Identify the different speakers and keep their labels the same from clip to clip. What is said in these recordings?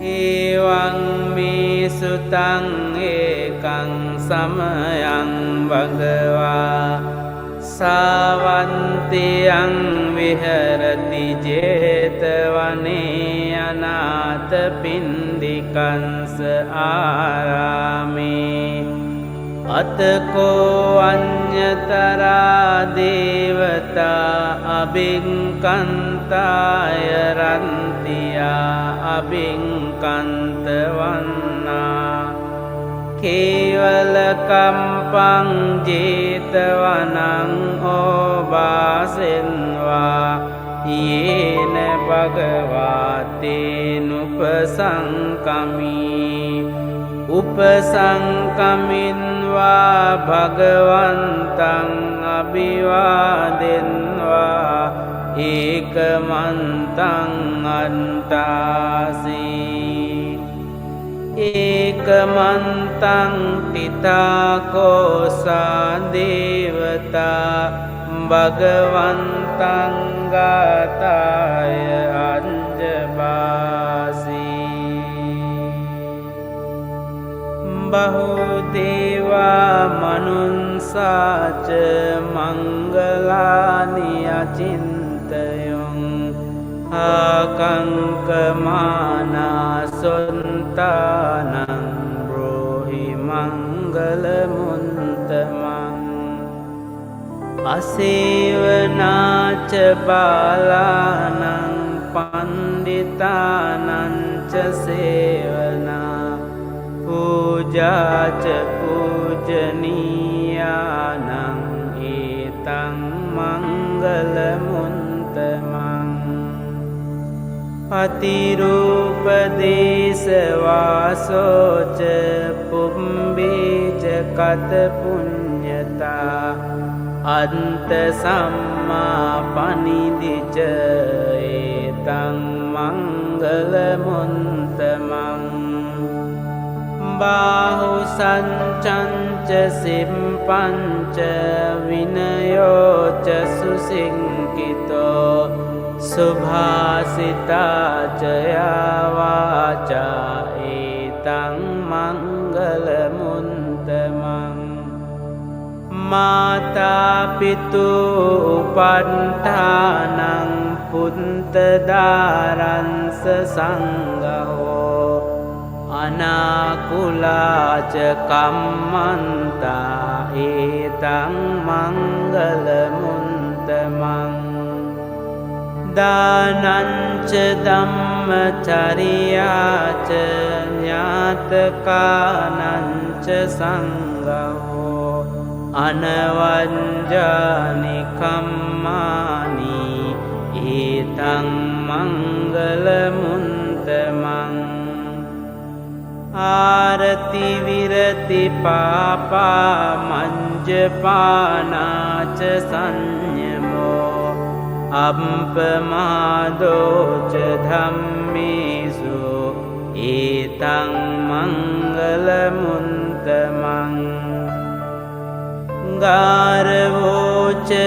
Speaker 1: Evaṃ me sutaṃ ekaṃ samayaṃ bhagavā Savantiyaṃ viharati jetavane anāthapindikaṃ ārāme Atako aññatarā devatā abhiṅkantāya rantiyā abhiṅkantavannā Kevalakampaṃ jetavanaṃ obāsenvā yena bhagavate nupasaṅkamī Upasaṅkaminvā bhagavantaṃ abhivādenvā ekamantaṃ antāsī Ekamantaṃ titākosā devatā bhagavantaṃ gātāya anjabāsī Bahudevā manunsāca mangalāni acintayuṃ Akankamānā sontānaṃ brohi mangalamuntamaṃ Asevanāca bālānaṃ panditānaṃ ca sevanā Pujāca pujanīyānaṃ etaṃ mangalamuntamaṃ Patirūpadesavāsoca pumbēca katapuññatā Anta sammā panidhica etaṃ mangalamuntamaṃ Bahu sancañca simpanca vinayoca susiṅkito Subhāsitāca yāvāca etaṃ mangalamuntamaṃ Mātā pitu upanthānaṃ puntadāraṃsa saṅgaho Anakulāca kammantā etaṃ mangalamuntamaṃ Dānaṃca dhammacariyaca ñātakānaṃca saṅgaho Anavaññāni kammāni etaṃ mangalamuntamaṃ Ārati virati pāpā mañjapānāca saññamo Appamādoca dhammesu etaṃ mangalamuntamaṃ Gāravoca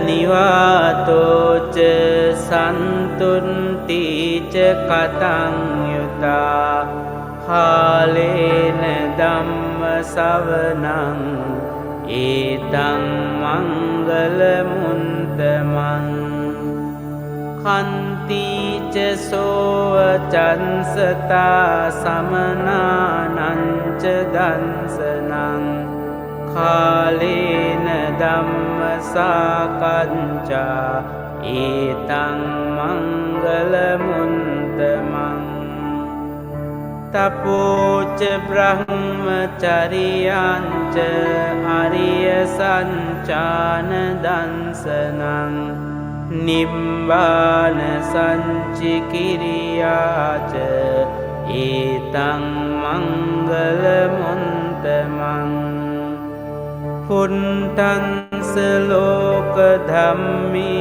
Speaker 1: nivātoca santuntīca kataṃ yutā Hālena dhamma savanaṃ etaṃ mangalamuntamaṃ Khantīca sovacansatā samanānaṃca dansanaṃ Hālena dhamma sākañca etaṃ mangalamuntamaṃ Tapoca brahmacariyañca ariya sañcāna dansanaṃ Nibbāna sañcikiriyāca etaṃ mangalamuntamaṃ Puntaṃsa loka dhammi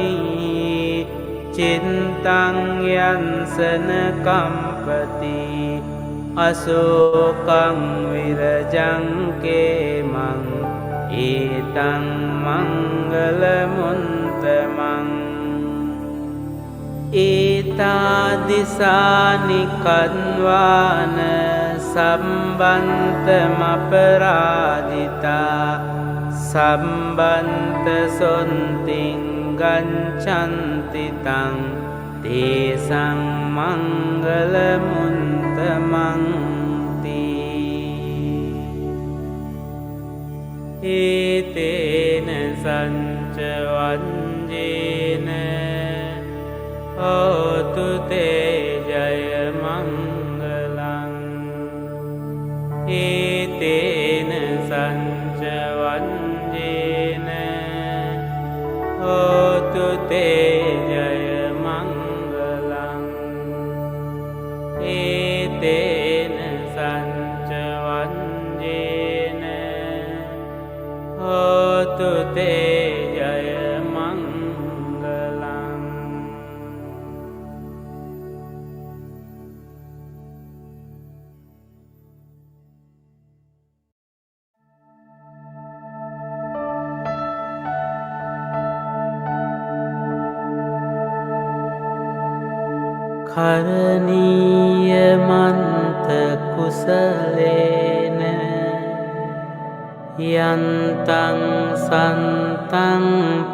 Speaker 1: cintaṃ yansana kampati Asokaṃ virajaṃ kemaṃ etaṃ mangalamuntamaṃ ඒතාදිසානි කන්වාන සම්බන්තමපරාදිතා සම්බන්ත සොන්තිං ගංචන්තිතං තේසං මංගල මුන්තමන්ති ඒතේන සංච වංජේන හෝතු තේ ජය මංගලං ඒතේන සංච වංජේන හෝතු තේ ජය මංගලං ඒතේන සංච වංජේන හෝතු තේ ජය මංගලං කරණීයමන්ත කුසලේන යන්තං සන්තං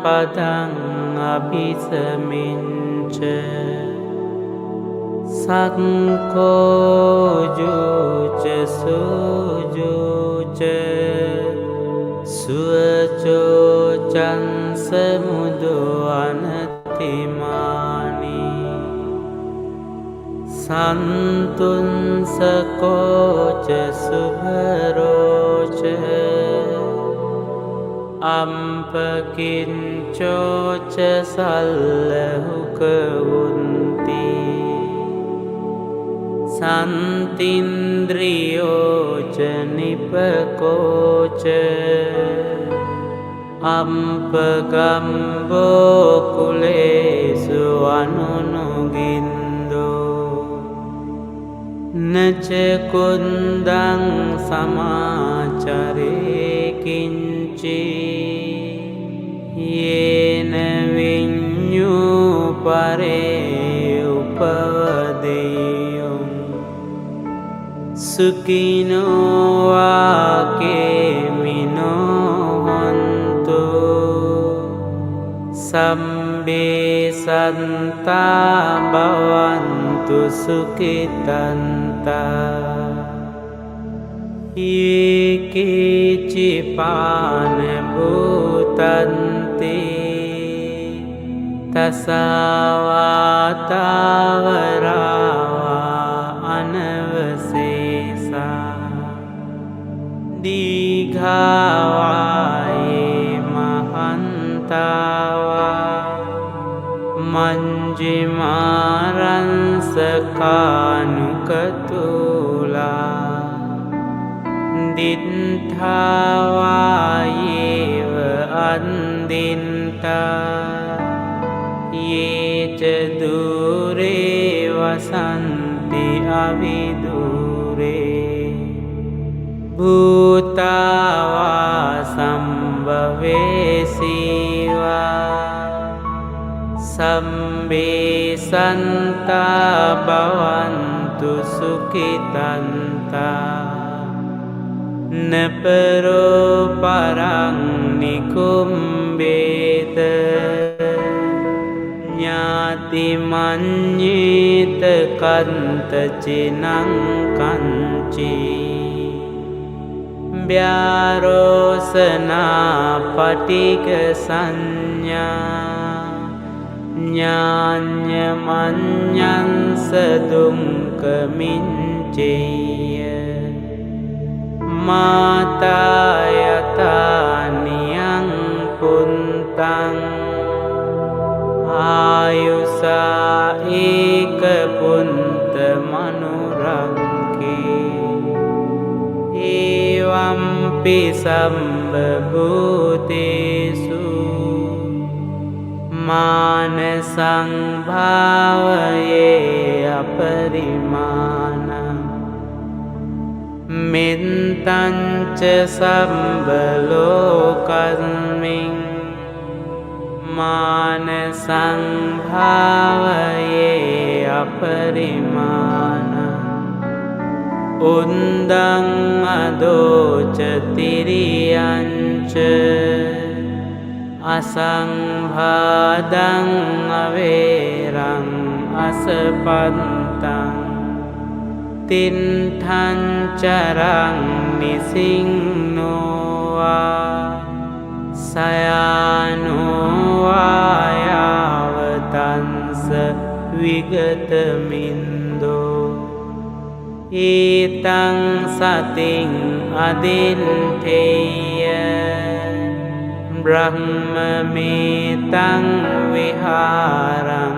Speaker 1: පදං අභිසමිංච සක්කෝජෝච සෝජෝච සුවචෝචන්ස මුදෝ අනතිමානි සන්තුන්සකෝච සුභරෝච අම්පකින්චෝච සල්ලහුකවුන්ති සන්තින්ද්‍රියෝච නිපකෝච අම්පගම්බෝකුලේසු අනුනුගින්දෝ නචකුන්දං සමාචරේකින්චි යේන විඤ්ඤූ පරේ උපවදෙයොං සුඛිනෝ වාකේමිනෝ හන්තු සම්බේ සන්තා භවන්තු සුඛිතන්තා ඒකේචිපාන භූතන්ති තසවාතාවරාවා අනවසේසා දීඝාවායේ මහන්තාවා මංජිමාරංසකානුකතුලා දිත්ථාවායේව අන්දින්තා යේච දුරේ වසන්ති අවිදුරේ භූතාවා සම්භවේසීවා සම්බේ සන්තා භවන්තු සුඛිතන්තා නපරෝ පරං නිකුම්බේත ඥාති මඤ්ඤේත කන්ත චිනං කංචී ව්‍යාරෝසනා පටික සංඥා ඥාඤ්ඤ මඤ්ඤංස දුංක මිච්ඡේය මාතා යතානියං පුන්තං ආයුසා ඒක පුන්ත මනුරංකේ ඒවම්පි සම්බභූතේසු මාන සංභාවයේ අපරිමාණං මෙත්තංච සම්බලෝකස්මින් මාන සංභාවයේ අපරිමාණ උන්දං අදෝච තිරියංච අසංභාදං අවේරං අසපන්තං තින්ඨං චරං නිසින්නෝවා සයානෝවායාවතන්ස විගතමින්දෝ ඊතං සතින් අදින්ඨේය බ්‍රහ්මමේතං විහාරං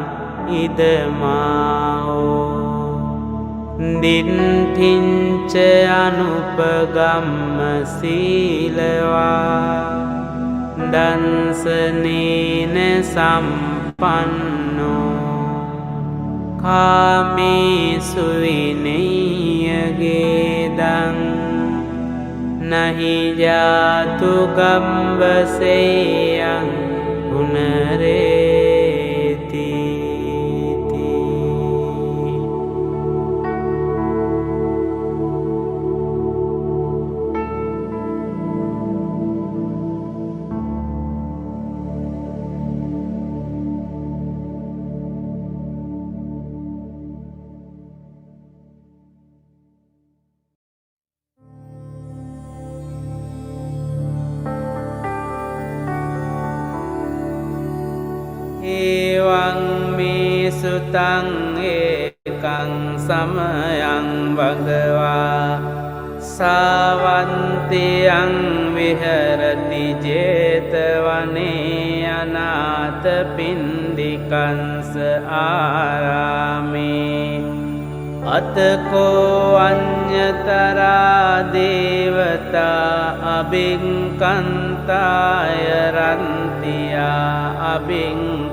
Speaker 1: ඉදමාහෝ දින්ඨින්ච අනුපගම්ම සීලවා දන්සනේන සම්පන්නෝ කාමේසු විනය්‍යගේදං නහි ජාතු ගම්බසේයං පුනරේති. එවං මේ සුතං ඒකං සමයං භගවා සාවන්තියං විහෙරති 제තවනේ අනාථ පින්ඩිකංස ආරාමේ අතකෝ අඤ්ඤතරා දේවතා අබින්කන්තාය රන්තියා අබින්කන්තවන්නා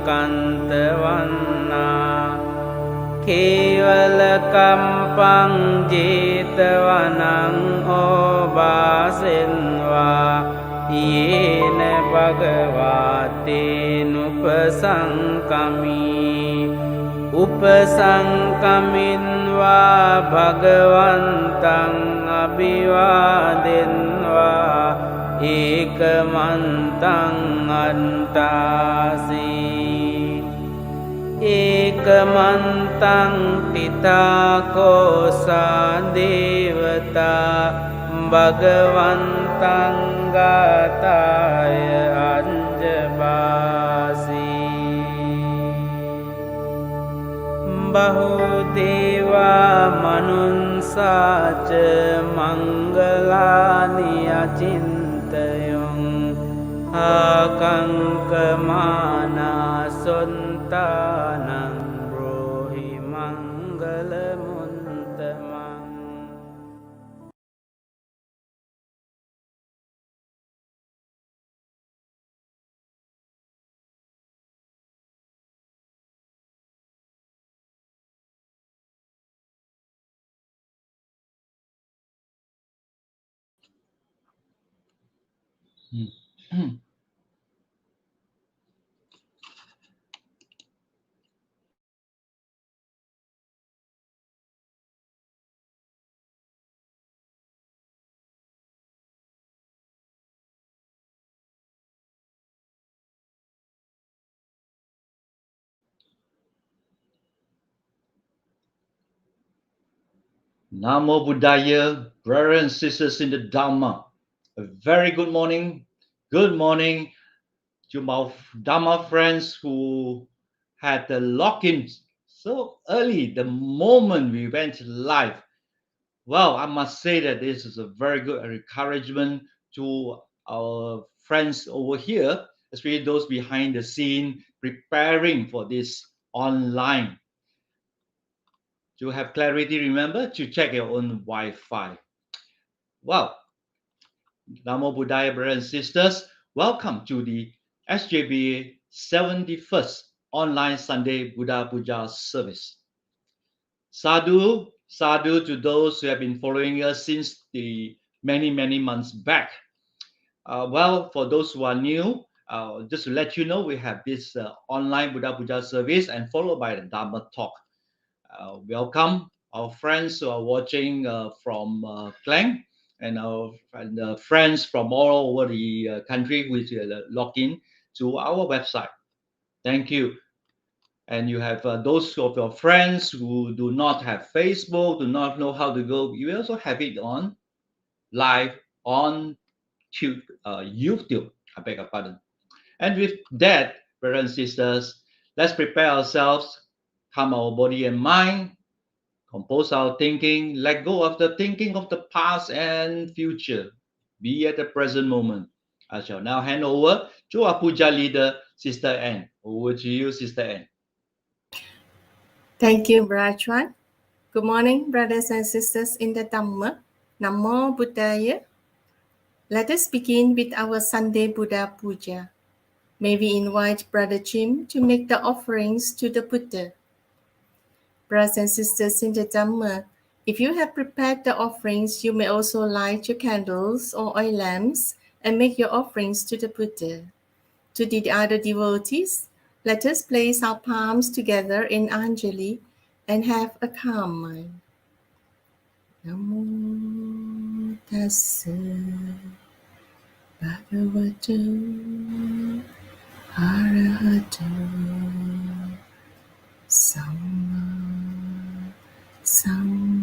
Speaker 1: කේවල කම්පං 제තවනං ඕබාසෙන්වා යේන භගවාතේනුපසංකමී උපසංකමින්වා භගවන්තං අභිවාදෙන්වා ඒකමන්තං අන්තාසී ඒකමන්තං පිතාකෝසා දේවතා භගවන්තං ගාතාය අංජබාසී බහුදේවා මනුන්සාච මංගලානි අචින්තයොං ආකංකමානා සොන්තානං බ්‍රෝහි මංගලමුන්තමං.
Speaker 2: Namo Buddhaya, brothers and sisters in the Dhamma. A very good morning. Good morning to my Dhamma friends who had the lock-in so early, the moment we went live. Well, I must say that this is a very good encouragement to our friends over here, especially those behind the scene preparing for this online. To have clarity, remember to check your own Wi-Fi. Well, Namo Buddhaya, brothers and sisters, welcome to the SJBA 71st online Sunday Buddha Puja service. Sadhu, sadhu to those who have been following us since the many months back. Well, for those who are new, Just to let you know, we have this online Buddha Puja service and followed by the Dharma talk. Welcome our friends who are watching from Klang and our friends from all over the country which log in to our website. Thank you. And you have those of your friends who do not have Facebook, do not know how to go. You also have it on live on YouTube. I beg your pardon. And with that, brothers and sisters, let's prepare ourselves, calm our body and mind, compose our thinking, let go of the thinking of the past and future. Be at the present moment. I shall now hand over to our puja leader, Sister Anne. Over to you, Sister Anne.
Speaker 3: Thank you, Brother Chuan. Good morning, brothers and sisters in the Dhamma. Namo Buddhaya. Let us begin with our Sunday Buddha Puja. May we invite Brother Jim to make the offerings to the Buddha. Brothers and sisters in the Dhamma, if you have prepared the offerings, you may also light your candles or oil lamps and make your offerings to the Buddha. To the other devotees, let us place our palms together in Anjali and have a calm mind. Namo tassa bhagavato arahato samma sambuddhassa.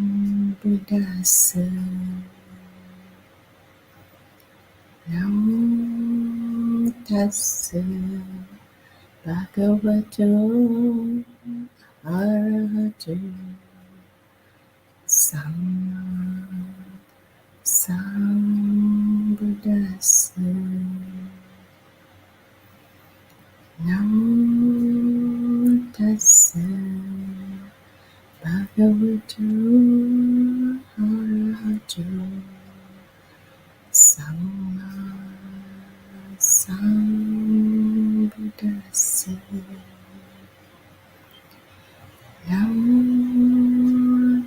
Speaker 3: Namo tassa bhagavato arahato samma sambuddhassa. Namo tassa bhagavato arahato samma sambuddhassa. Namo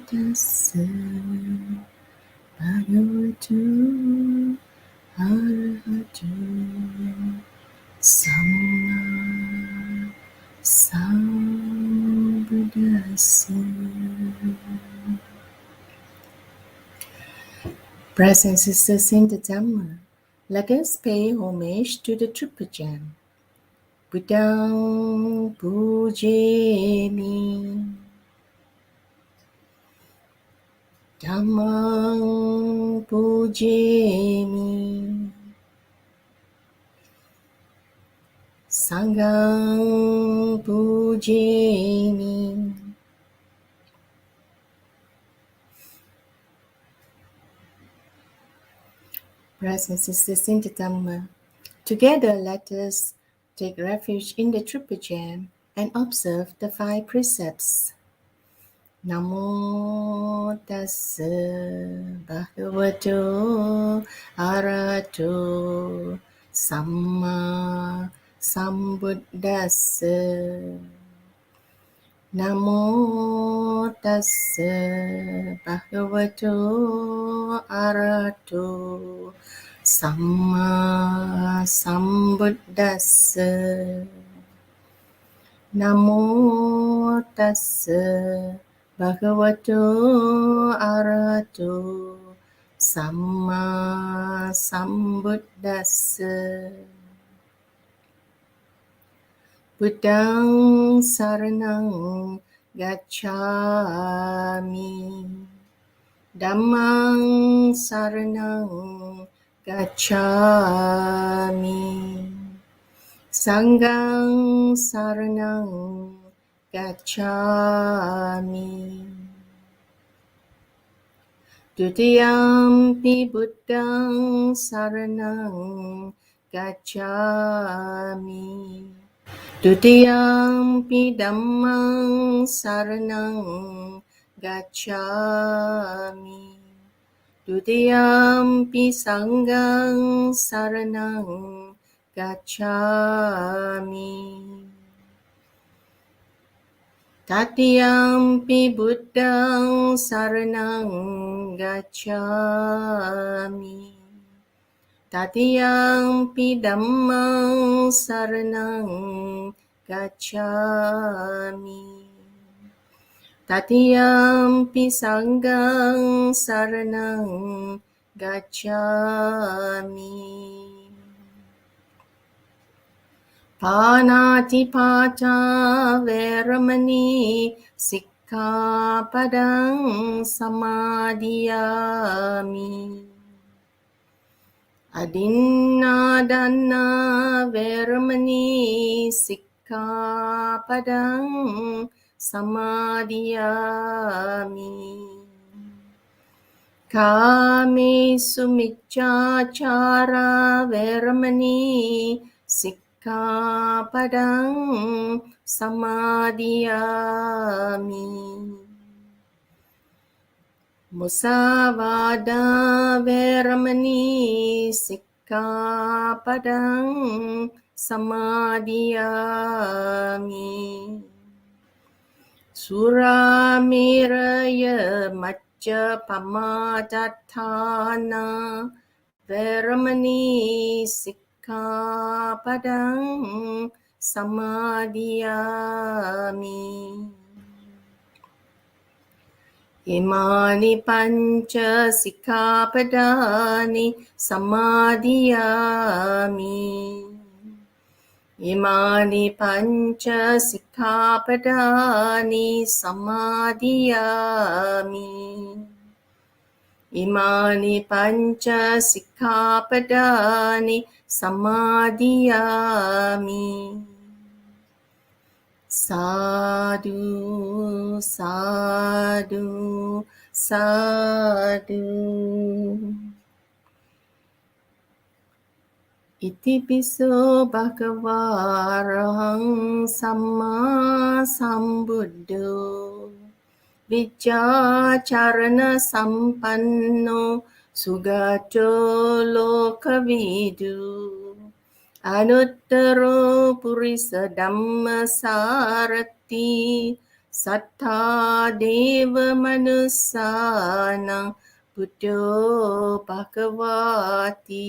Speaker 3: tassa bhagavato arahato samma sambuddhassa. Brothers and sisters in the Dhamma, let us pay homage to the Triple Gem. Buddhang pujemi, Dhammang pujemi, Sanghang pujemi. Brothers and sisters in the Dhamma, together let us take refuge in the Triple Gem and observe the 5 precepts. Namo tassa bhagavato arahato samma sambuddhassa. Namo tassa bhagavato arahato samma sambuddhassa. Namo tassa bhagavato arahato samma sambuddhassa. Buddhang saranang gacchami, Dhammang saranang gacchami, Sanghang saranang gacchami. Dutiyampi buddhang saranang gacchami, Dutiyampi dhammang saranang gacchami, Dutiyampi sanghang saranang gacchami. Tatiyampi buddhang saranang gacchami, Tatiyampi dhammang saranang gacchami. Tatiyampi sanghang saranang gacchami. Panatipata veramani sikkhapadang samadhiyami. Adinadana veramani sikkhapadang samadhiyami. Kamesu miccacara veramani sikkhapadang samadhiyami. Musavada veramani sikkhapadang samadhiyami. Suramiraya majjapamadatthana veramani sikkhapadang samadhiyami. Imani panca sikkhapadani samadhiyami. Imani panca sikkhapadani samadhiyami. Imani panca sikkhapadani samadhiyami. Sadhu, sadhu, sadhu. Itipiso bhagava arahang samma sambuddho Vijjacharana sampanno sugato lokavidu Anuttaro purisa dhamma sarati sattha deva manusana buddho bhagavati.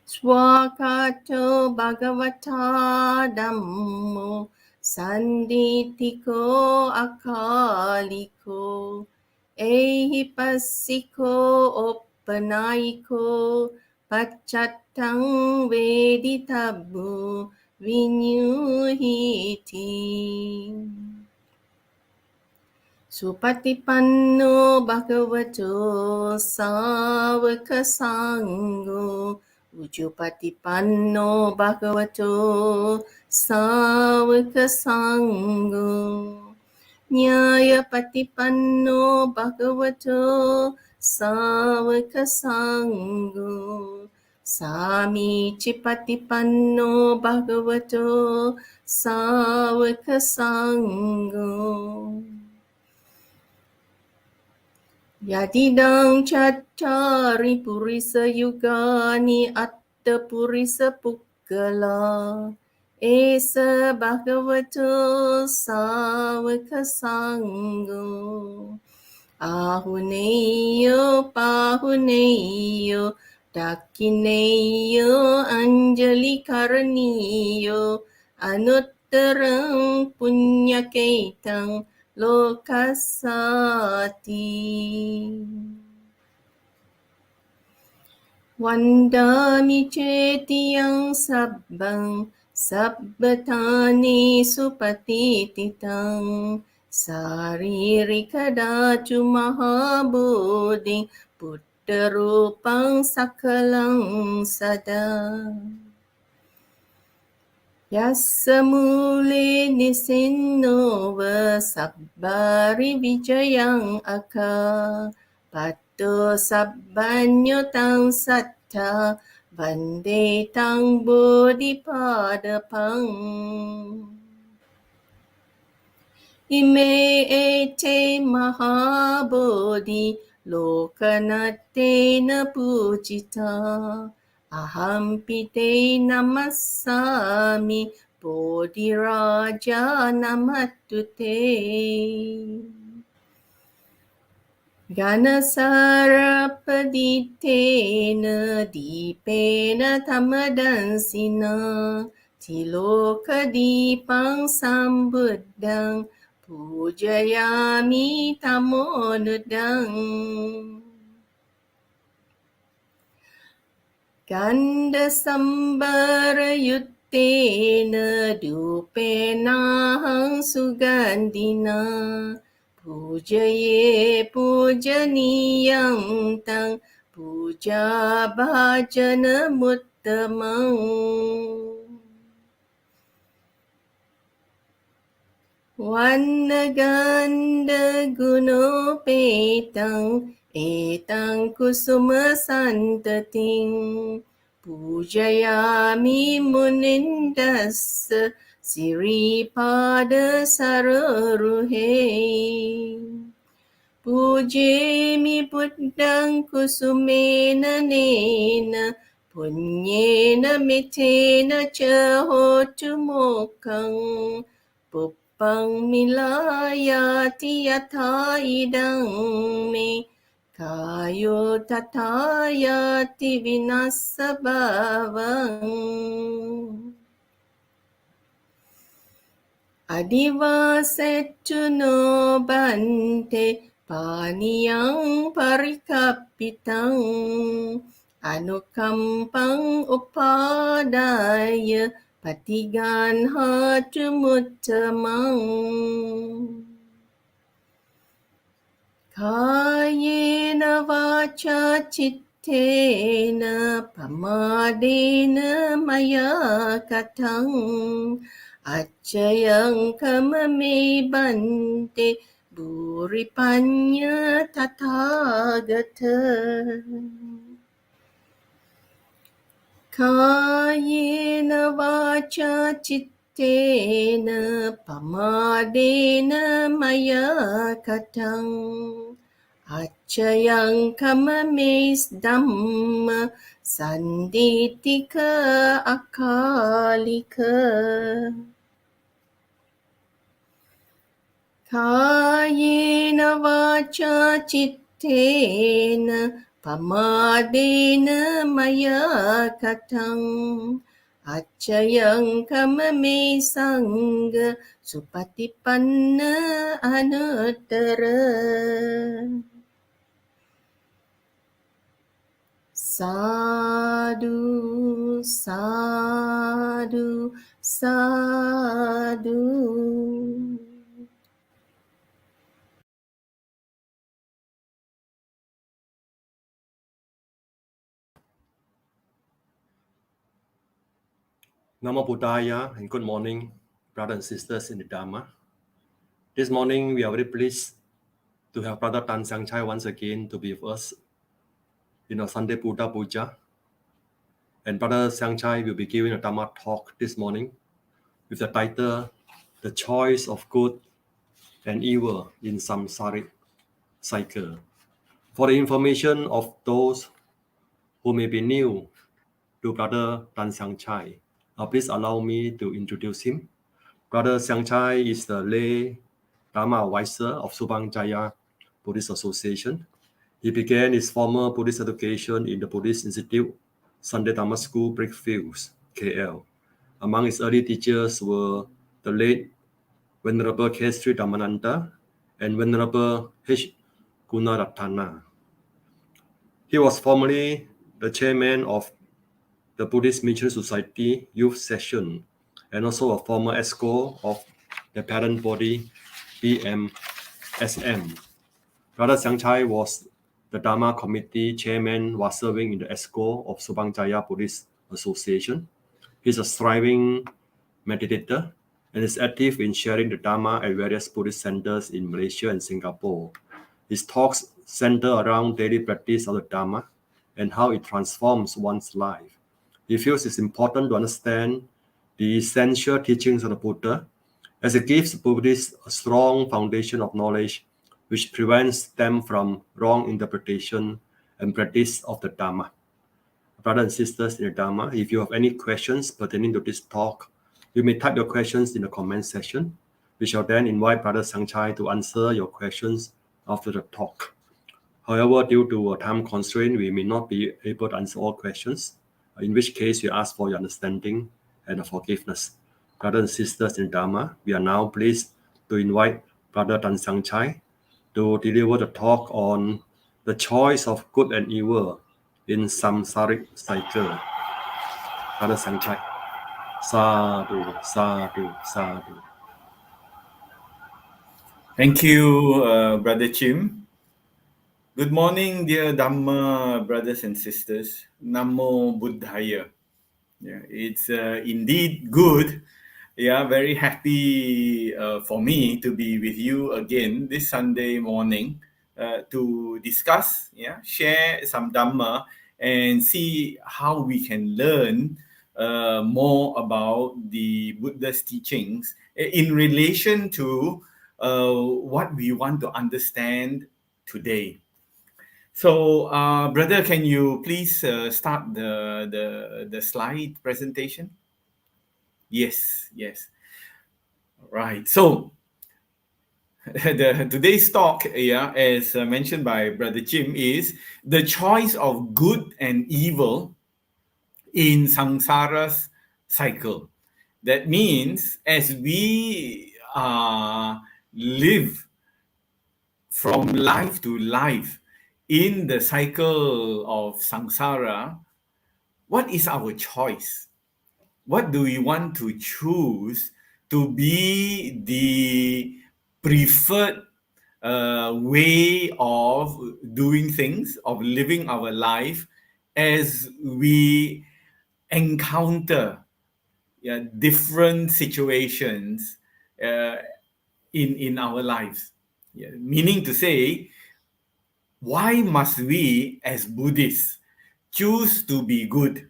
Speaker 3: Swakato bhagavata dhammo sanditiko akaliko ehipassiko oppanayiko paccatang veditabbu vinyuhiti. Supatipanno bhagavato savaka sangho Ujupatipanno bhagavato savaka sangho Nyayapatipanno bhagavato savaka sangho Samicipatipanno bhagavato savaka sangho Yadidang cattari purisa yugani atta purisa pukkala Esa bhagavato savaka sangho Ahuneyo pahuneyo dakineyo anjali karaniyo Anuttarang punyaketang lokasati. Vandami cetiyang sabbang sabbatani supatititang saririkadaju mahabodhi puttharupang sakalang sada. Yassa mule nisinnova sabbari vijayang aka patto sabbanyo tang satta vande tang bodhipadapang. Ime ete mahabodhi lokanatena pujita Ahampite namassami bodhiraja namatute. Ganasarapaditena dipena tamadansinah Tilokadipang sambuddhang pujayami tamonudang Ganda sambara yuttena dupenahang sugandina Pujaye pujaniyang tang puja bhajana muttamang Vannaganda gunopetang etang kusuma santating Pujayami munindassa siripada sararuhe Pujemi buddhang kusumena nena punyena mitena cha hotu mokkang Puppang milayati yatha idang me kayo tathayati vinassa bhavang Adivasettu no bante paniyang parikapitang anukampang upadaya patigan hatu muttamang Kayena vacha cittena pamadena maya katang Acayang kamame bante buripanya tathagata Kayena vacha cittena pamadena maya katang Acayang kamames dhamma sanditika akalika Kayena vacha cittena pamadena maya katang Acayang kamame sangha supatipanna anuttara Sadhu, sadhu, sadhu
Speaker 4: Namo Buddhaya and good morning, brothers and sisters in the Dharma. This morning we are very pleased to have Brother Tan Siang Chai once again to be with us in our Sunday Buddha Puja. And Brother Siang Chai will be giving a Dharma talk this morning with the title, The Choice of Good and Evil in Samsaric Cycle. For the information of those who may be new to Brother Tan Siang Chai, please allow me to introduce him. Brother Siang Chai is the lay Dharma advisor of Subang Jaya Buddhist Association. He began his formal Buddhist education in the Buddhist Institute, Sunday Dharma School, Brickfields, KL. Among his early teachers were the late Venerable K. Sri Dhammananda and Venerable H. Gunaratana. He was formerly the chairman of the Buddhist Mission Society Youth Session and also a former ESCO of the parent body BMSM. Brother Siang Chai was the Dharma Committee chairman while serving in the ESCO of Subang Jaya Buddhist Association. He's a thriving meditator and is active in sharing the Dharma at various Buddhist centers in Malaysia and Singapore. His talks center around daily practice of the Dharma and how it transforms one's life. He feels it's important to understand the essential teachings of the Buddha as it gives Buddhists a strong foundation of knowledge which prevents them from wrong interpretation and practice of the Dharma. Brothers and sisters in the Dharma, if you have any questions pertaining to this talk, you may type your questions in the comment section. We shall then invite Brother Siang Chai to answer your questions after the talk. However, due to a time constraint, we may not be able to answer all questions, in which case we ask for your understanding and forgiveness. Brothers and sisters in Dharma, we are now pleased to invite Brother Tan Sang Chai to deliver the talk on the choice of good and evil in samsaric cycle. Brother Sang Chai. Sadhu, sadhu, sadhu.
Speaker 5: Thank you, Brother Chim. Good morning, dear Dhamma brothers and sisters. Namo Buddhaya. Yeah, it's indeed good. Yeah, very happy for me to be with you again this Sunday morning to discuss, share some Dhamma and see how we can learn more about the Buddha's teachings in relation to what we want to understand today. So, brother, can you please start the slide presentation? Yes. Right. So, today's talk, as mentioned by Brother Jim, is the choice of good and evil in samsara's cycle. That means as we live from life to life in the cycle of samsara, what is our choice? What do we want to choose to be the preferred way of doing things, of living our life as we encounter different situations in our lives? Meaning to say, why must we as Buddhists choose to be good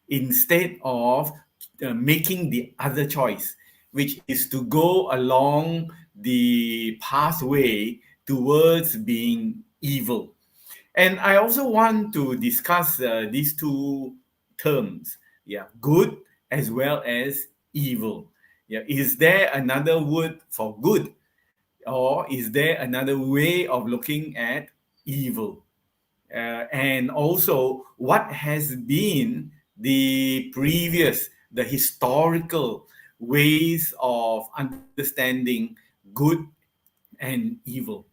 Speaker 5: instead of making the other choice, which is to go along the pathway towards being evil? And I also want to discuss these two terms, good as well as evil. Is there another word for good, or is there another way of looking at evil? And also, what has been the historical ways of understanding good and evil?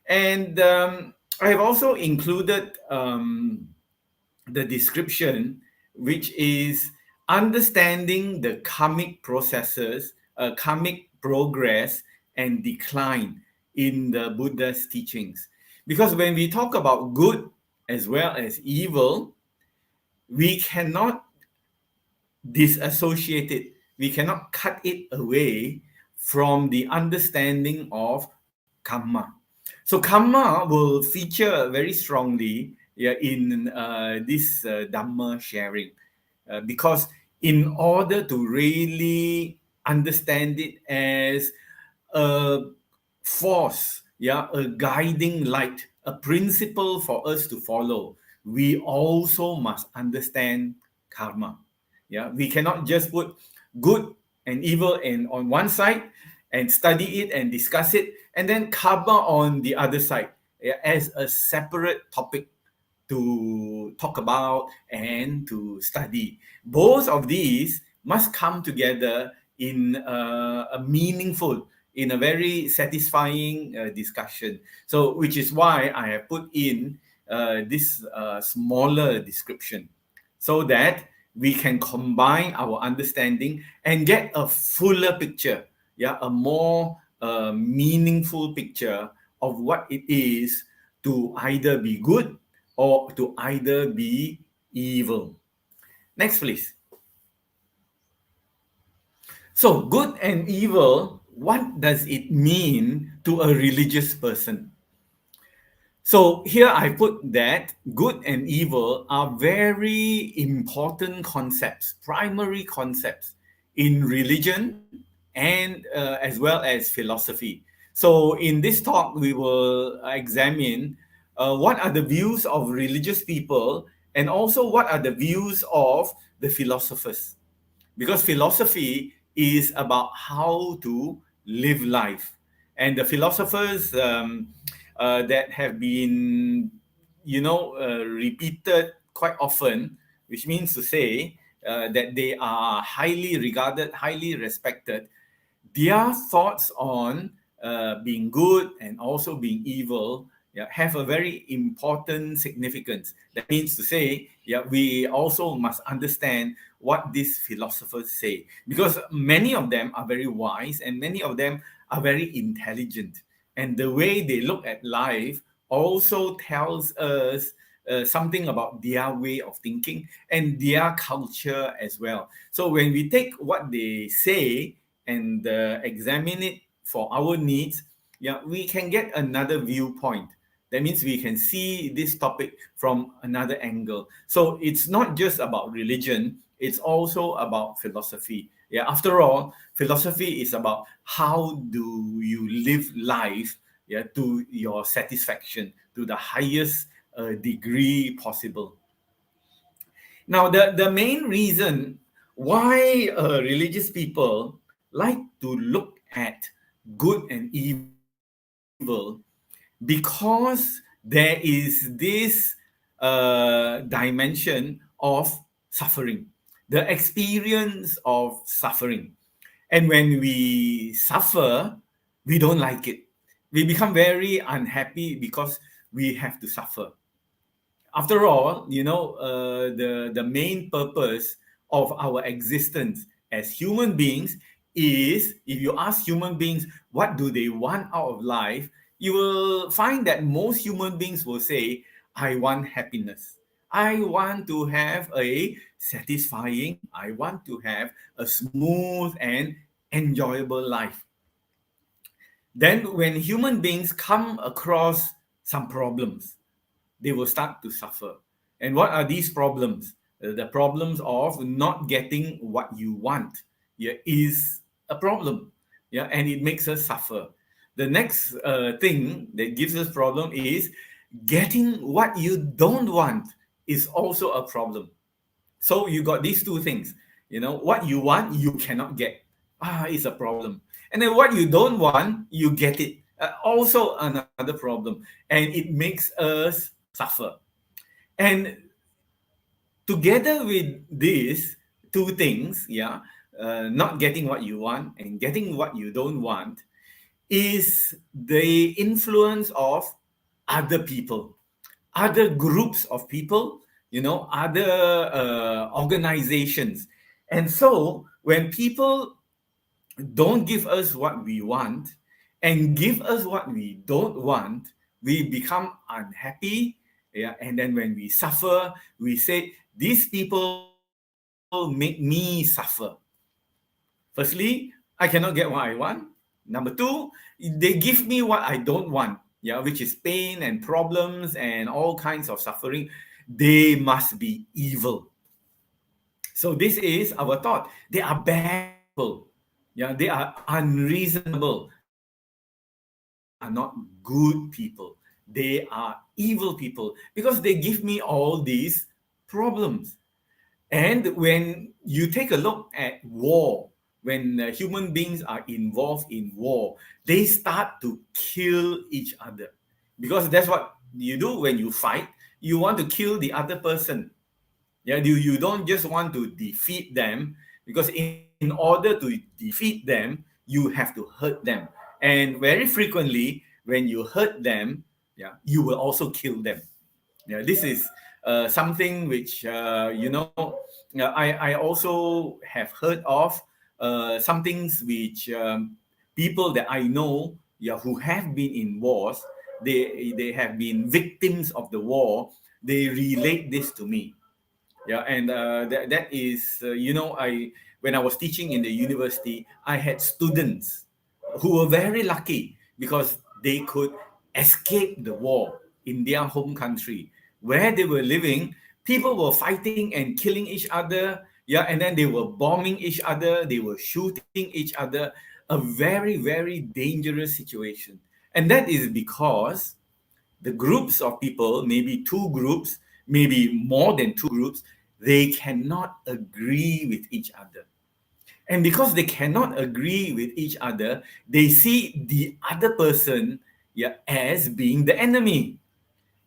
Speaker 5: And I have also included the description, which is understanding the karmic processes, karmic progress and decline in the Buddha's teachings. Because when we talk about good as well as evil, we cannot disassociate it. We cannot cut it away from the understanding of karma. So karma will feature very strongly in this Dhamma sharing, because in order to really understand it as a force, a guiding light, a principle for us to follow, we also must understand karma. We cannot just put good and evil on one side and study it and discuss it, and then karma on the other side as a separate topic to talk about and to study. Both of these must come together in a meaningful, in a very satisfying discussion. So, which is why I have put in this smaller description, so that we can combine our understanding and get a fuller picture, a more meaningful picture of what it is to either be good or to either be evil. Next, please. So, good and evil, what does it mean to a religious person? So here I put that good and evil are very important concepts, primary concepts in religion and as well as philosophy. So in this talk, we will examine what are the views of religious people and also what are the views of the philosophers. Because philosophy is about how to live life. And the philosophers that have been, repeated quite often, which means to say that they are highly regarded, highly respected. Their thoughts on being good and also being evil have a very important significance. That means to say, we also must understand what these philosophers say, because many of them are very wise and many of them are very intelligent. And the way they look at life also tells us something about their way of thinking and their culture as well. So when we take what they say and examine it for our needs, we can get another viewpoint. That means we can see this topic from another angle. So it's not just about religion, it's also about philosophy. After all, philosophy is about how do you live life to your satisfaction, to the highest degree possible. Now, the main reason why religious people like to look at good and evil, because there is this dimension of suffering, the experience of suffering. And when we suffer, we don't like it. We become very unhappy because we have to suffer. After all, the main purpose of our existence as human beings is, if you ask human beings what do they want out of life, you will find that most human beings will say, I want happiness. I want to have a satisfying, I want to have a smooth and enjoyable life. Then when human beings come across some problems, they will start to suffer. And what are these problems? The problems of not getting what you want is a problem. And it makes us suffer. The next thing that gives us problem is getting what you don't want is also a problem. So you got these two things. What you want, you cannot get. It's a problem. And then what you don't want, you get it. Also another problem. And it makes us suffer. And together with these two things, not getting what you want and getting what you don't want, is the influence of other people, other groups of people, other organizations. And so when people don't give us what we want and give us what we don't want, we become unhappy. And then when we suffer, we say, these people make me suffer. Firstly, I cannot get what I want. Number two, they give me what I don't want, which is pain and problems and all kinds of suffering. They must be evil. So this is our thought. They are bad people. They are unreasonable. They are not good people. They are evil people because they give me all these problems. And when you take a look at war, when human beings are involved in war, they start to kill each other. Because that's what you do when you fight. You want to kill the other person. You don't just want to defeat them, because in order to defeat them, you have to hurt them. And very frequently, when you hurt them, you will also kill them. This is something which, I also have heard of some things which people that I know who have been in wars, they have been victims of the war, they relate this to me. And that is, when I was teaching in the university, I had students who were very lucky because they could escape the war in their home country. Where they were living, people were fighting and killing each other, and then they were bombing each other, they were shooting each other, a very, very dangerous situation. And that is because the groups of people, maybe two groups, maybe more than two groups, they cannot agree with each other. And because they cannot agree with each other, they see the other person as being the enemy.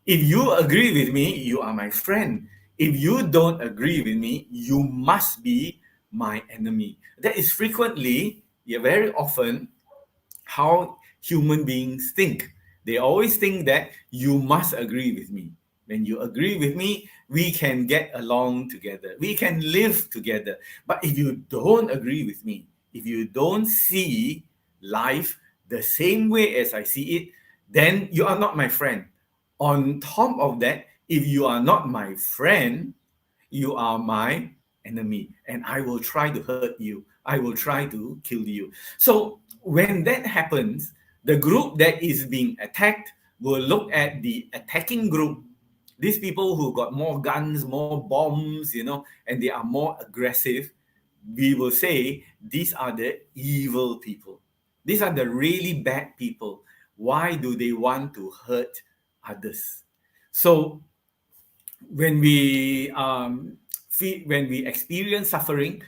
Speaker 5: If you agree with me, you are my friend. If you don't agree with me, you must be my enemy. That is frequently, very often, how human beings think. They always think that you must agree with me. When you agree with me, we can get along together. We can live together. But if you don't agree with me, if you don't see life the same way as I see it, then you are not my friend. On top of that, if you are not my friend, you are my enemy, and I will try to hurt you. I will try to kill you. So when that happens, the group that is being attacked will look at the attacking group, these people who got more guns, more bombs, and they are more aggressive. We will say these are the evil people. These are the really bad people. Why do they want to hurt others? So when we experience suffering,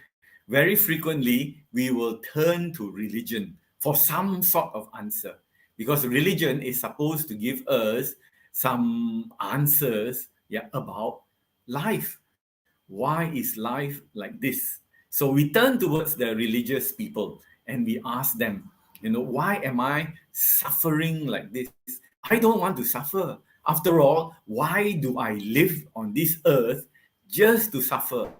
Speaker 5: very frequently we will turn to religion for some sort of answer, because religion is supposed to give us some answers about life. Why is life like this? So we turn towards the religious people and we ask them, why am I suffering like this? I don't want to suffer. After all, why do I live on this earth just to suffer?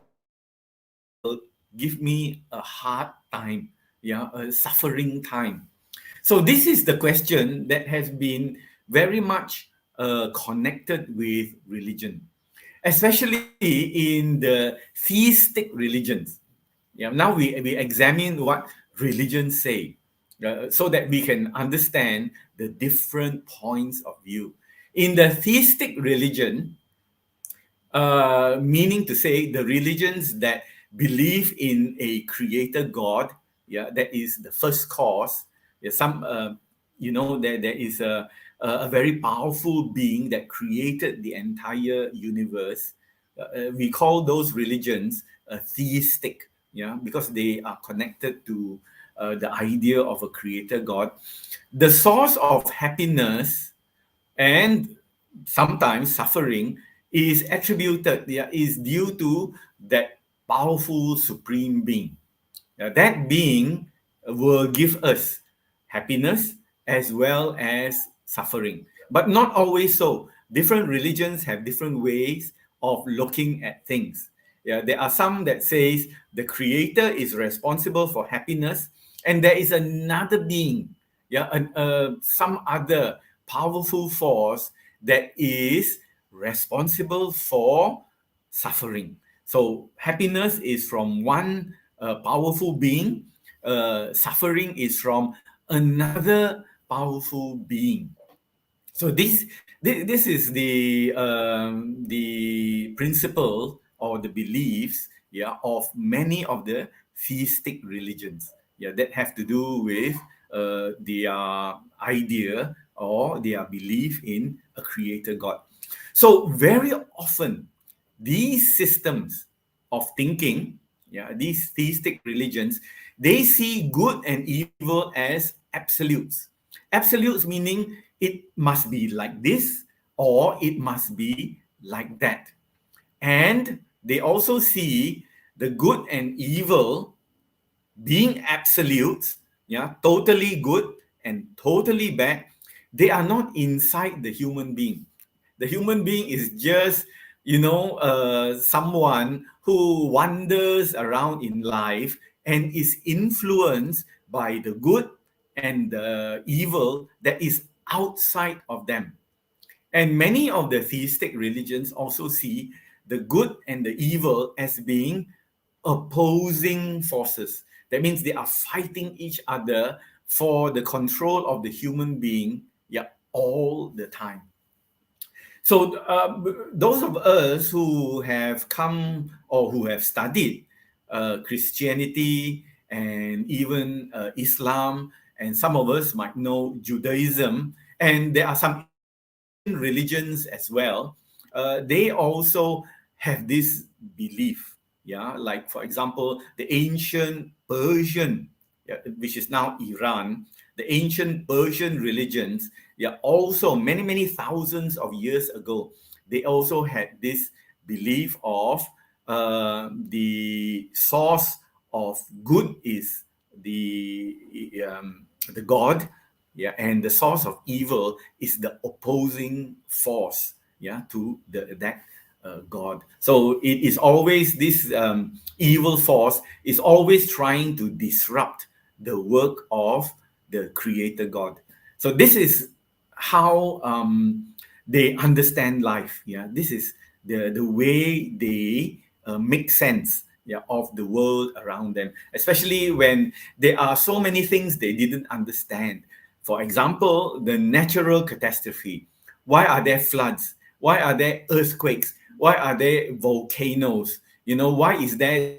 Speaker 5: Give me a hard time, a suffering time. So this is the question that has been very much connected with religion, especially in the theistic religions. Now we examine what religions say, so that we can understand the different points of view. In the theistic religion, meaning to say the religions that believe in a creator God, that is the first cause. There is a very powerful being that created the entire universe. We call those religions theistic, because they are connected to the idea of a creator God. The source of happiness and sometimes suffering is attributed, is due to that powerful supreme being. That being will give us happiness as well as suffering, but not always so. Different religions have different ways of looking at things. There are some that says the creator is responsible for happiness, and there is another being, some other powerful force that is responsible for suffering. So happiness is from one powerful being, suffering is from another powerful being. So this is the principle or the beliefs of many of the theistic religions that have to do with their idea or their belief in a creator God. So very often these systems of thinking, these theistic religions, they see good and evil as absolutes. Absolutes meaning it must be like this or it must be like that. And they also see the good and evil being absolutes, totally good and totally bad. They are not inside the human being. The human being is just, someone who wanders around in life and is influenced by the good and the evil that is outside of them. And many of the theistic religions also see the good and the evil as being opposing forces. That means they are fighting each other for the control of the human being, all the time. So those of us who have come or who have studied Christianity and even Islam, and some of us might know Judaism, and there are some religions as well, they also have this belief. Like for example, the ancient Persian, which is now Iran, the ancient Persian religions, also many thousands of years ago, they also had this belief of the source of good is the God, and the source of evil is the opposing force, to that God. So it is always this evil force is always trying to disrupt the work of the Creator God. So this is how they understand life. This is the way they make sense of the world around them, especially when there are so many things they didn't understand. For example, the natural catastrophe. Why are there floods? Why are there earthquakes? Why are there volcanoes? Why is there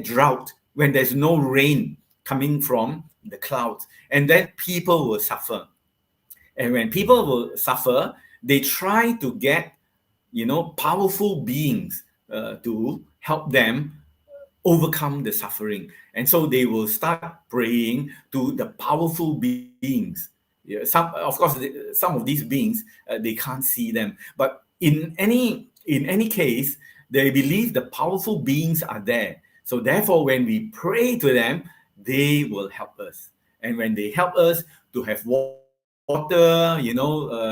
Speaker 5: drought when there's no rain coming from the clouds? And then people will suffer. And when people will suffer, they try to get, powerful beings to help them overcome the suffering. And so they will start praying to the powerful beings. Of course, some of these beings, they can't see them. But in any case, they believe the powerful beings are there. So therefore, when we pray to them, they will help us. And when they help us to have water,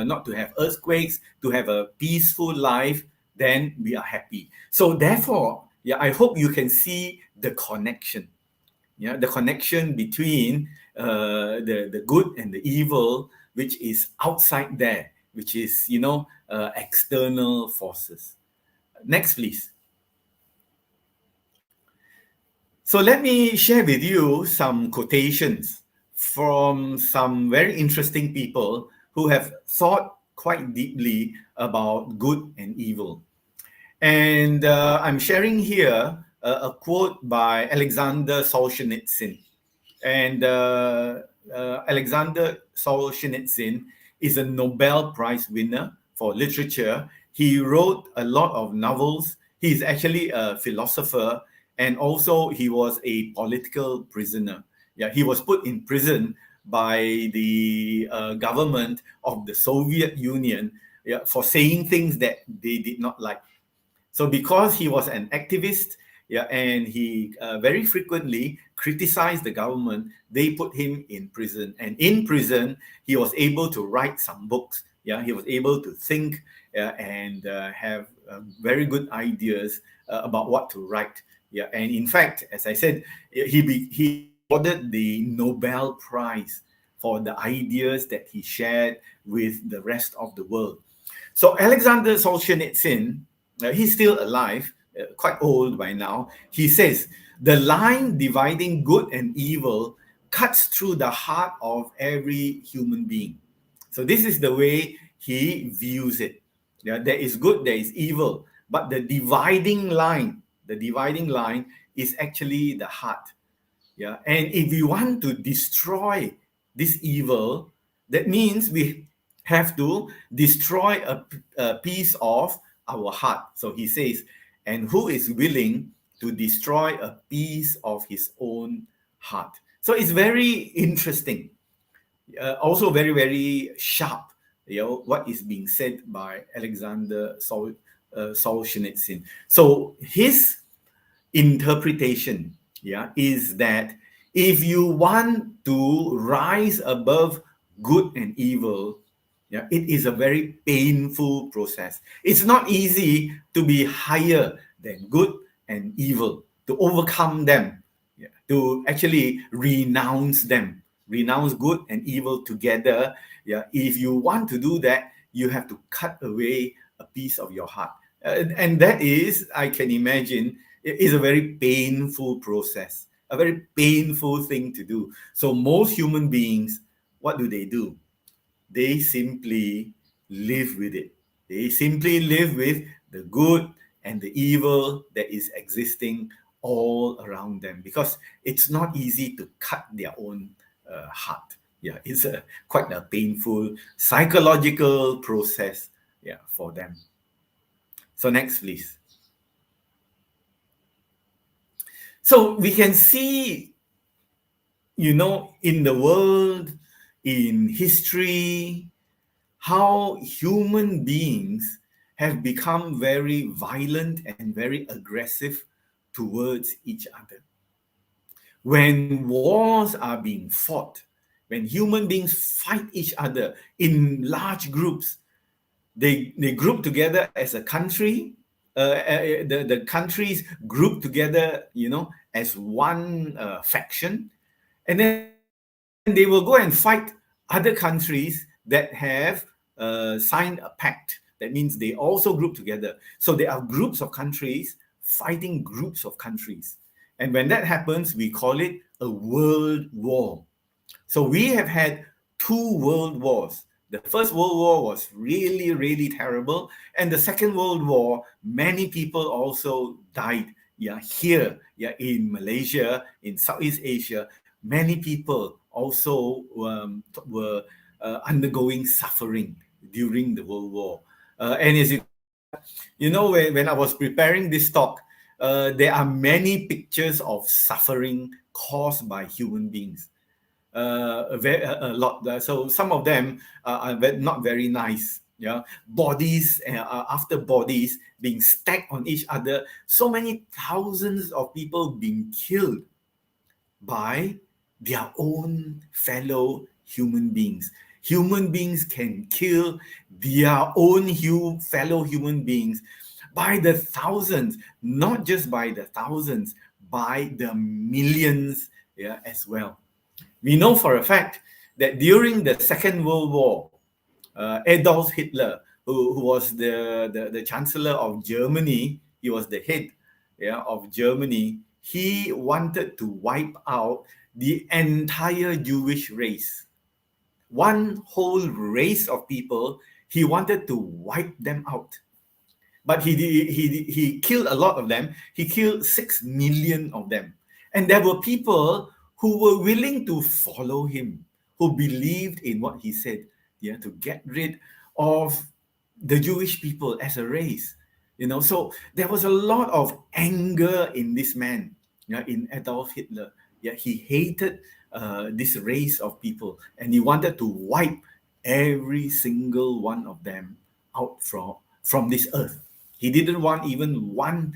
Speaker 5: not to have earthquakes, to have a peaceful life, then we are happy. So therefore, I hope you can see the connection. The connection between the good and the evil, which is outside there, which is, external forces. Next, please. So let me share with you some quotations from some very interesting people who have thought quite deeply about good and evil. And I'm sharing here a quote by Alexander Solzhenitsyn. And Alexander Solzhenitsyn is a Nobel Prize winner for literature. He wrote a lot of novels. He's actually a philosopher, and also he was a political prisoner. He was put in prison by the government of the Soviet Union for saying things that they did not like. So because he was an activist, and he very frequently criticized the government, they put him in prison. And in prison, he was able to write some books. He was able to think and have very good ideas about what to write. And in fact, as I said, he awarded the Nobel Prize for the ideas that he shared with the rest of the world. So Alexander Solzhenitsyn, he's still alive, quite old by now. He says, the line dividing good and evil cuts through the heart of every human being. So this is the way he views it. There is good, there is evil, but the dividing line is actually the heart. And if we want to destroy this evil, that means we have to destroy a piece of our heart. So he says, and who is willing to destroy a piece of his own heart? So it's very interesting, also very, very sharp, what is being said by Alexander Solzhenitsyn. So his interpretation is that if you want to rise above good and evil, it is a very painful process. It's not easy to be higher than good and evil, to overcome them, to actually renounce them, renounce good and evil together. If you want to do that, you have to cut away a piece of your heart. And that is, I can imagine, it is a very painful process, a very painful thing to do. So most human beings, what do? They simply live with it. They simply live with the good and the evil that is existing all around them, because it's not easy to cut their own heart. It's quite a painful psychological process for them. So next, please. So we can see, in the world, in history, how human beings have become very violent and very aggressive towards each other. When wars are being fought, when human beings fight each other in large groups, they group together as a country. The countries group together, as one faction, and then they will go and fight other countries that have signed a pact. That means they also group together. So there are groups of countries fighting groups of countries. And when that happens, we call it a world war. So we have had 2 world wars. The First World War was really, really terrible. And the Second World War, many people also died. Here, in Malaysia, in Southeast Asia, many people also were undergoing suffering during the World War. And as when I was preparing this talk, there are many pictures of suffering caused by human beings. A lot. So some of them are not very nice. Bodies after bodies being stacked on each other. So many thousands of people being killed by their own fellow human beings. Human beings can kill their own fellow human beings by the thousands, not just by the thousands, by the millions as well. We know for a fact that during the Second World War, Adolf Hitler, who was the Chancellor of Germany, he was the head of Germany, he wanted to wipe out the entire Jewish race. One whole race of people, he wanted to wipe them out. But he killed a lot of them. He killed 6 million of them. And there were people who were willing to follow him, who believed in what he said, to get rid of the Jewish people as a race. So there was a lot of anger in this man, in Adolf Hitler. He hated this race of people, and he wanted to wipe every single one of them out from this earth. He didn't want even one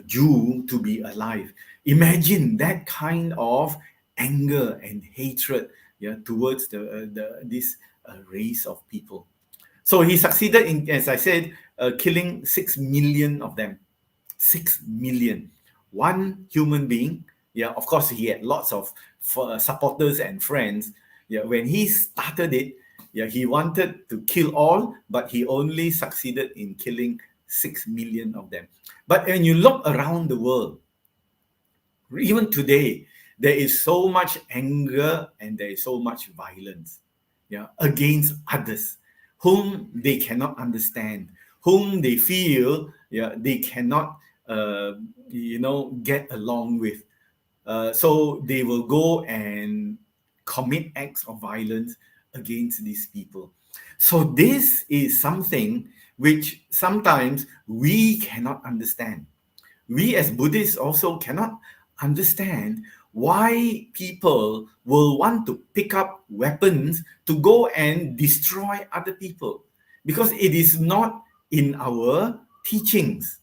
Speaker 5: Jew to be alive. Imagine that kind of anger and hatred towards this race of people. So he succeeded in, as I said, killing 6 million of them. 6 million. One human being. Of course, he had lots of supporters and friends. When he started it, he wanted to kill all, but he only succeeded in killing 6 million of them. But when you look around the world, even today, there is so much anger and there is so much violence against others whom they cannot understand, whom they feel they cannot get along with. So they will go and commit acts of violence against these people. So this is something which sometimes we cannot understand. We as Buddhists also cannot understand why people will want to pick up weapons to go and destroy other people, because it is not in our teachings.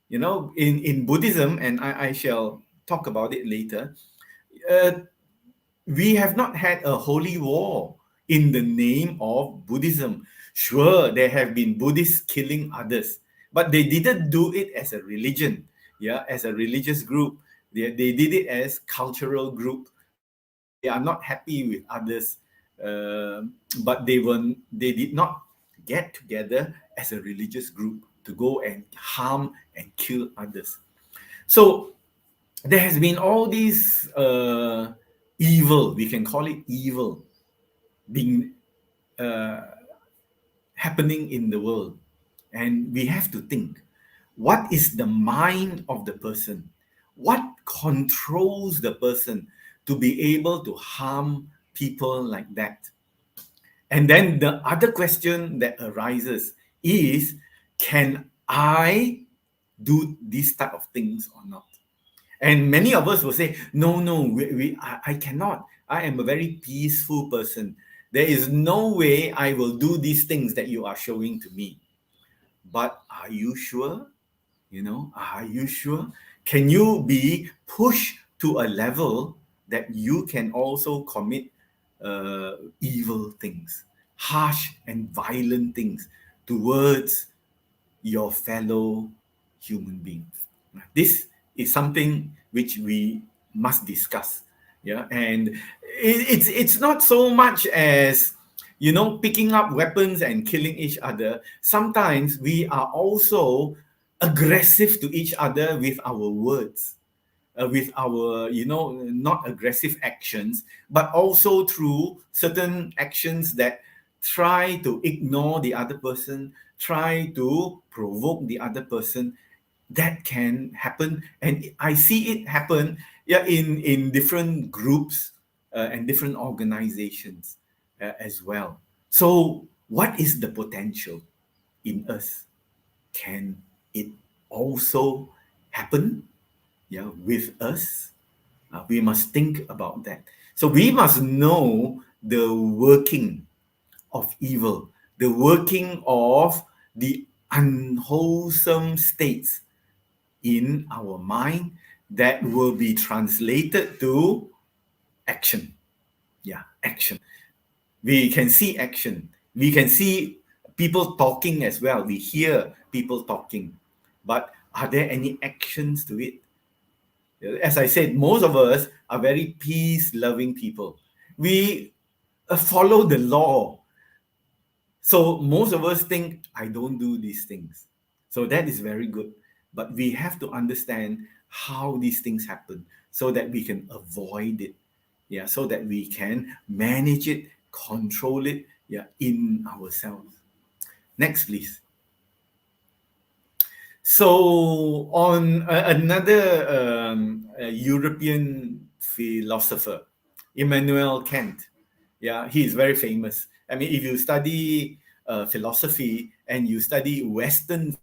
Speaker 5: In Buddhism, and I shall talk about it later, we have not had a holy war in the name of Buddhism. Sure, there have been Buddhists killing others, but they didn't do it as a religion, as a religious group. They did it as cultural group. They are not happy with others, but they did not get together as a religious group to go and harm and kill others. So there has been all these evil, we can call it evil, being happening in the world. And we have to think, what is the mind of the person? What controls the person to be able to harm people like that? And then the other question that arises is, can I do these type of things or not? And many of us will say, no, I cannot. I am a very peaceful person. There is no way I will do these things that you are showing to me. But are you sure? Are you sure? Can you be pushed to a level that you can also commit evil things, harsh and violent things towards your fellow human beings? This is something which we must discuss. Yeah, and it's not so much as picking up weapons and killing each other. Sometimes we are also aggressive to each other with our words, with our not aggressive actions, but also through certain actions that try to ignore the other person, try to provoke the other person. That can happen, and I see it happen in different groups and different organizations as well. So what is the potential in us? Can it also happen with us? We must think about that. So we must know the working of evil, the working of the unwholesome states in our mind that will be translated to action. Yeah, action. We can see action. We can see people talking as well. We hear people talking. But are there any actions to it? As I said, most of us are very peace-loving people. We follow the law. So most of us think, I don't do these things. So that is very good. But we have to understand how these things happen so that we can avoid it. Yeah, so that we can manage it, control it, in ourselves. Next, please. So on another European philosopher, Immanuel Kant, he is very famous. I mean, if you study philosophy and you study Western,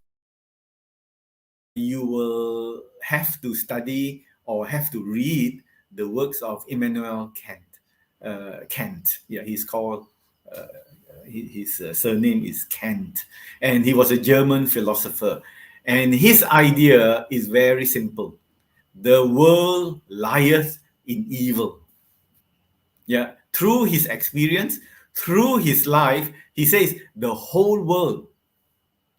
Speaker 5: you will have to study or have to read the works of Immanuel Kant. Kant, he's called, his surname is Kant, and he was a German philosopher. And his idea is very simple. The world lieth in evil. Yeah, through his experience, through his life, he says the whole world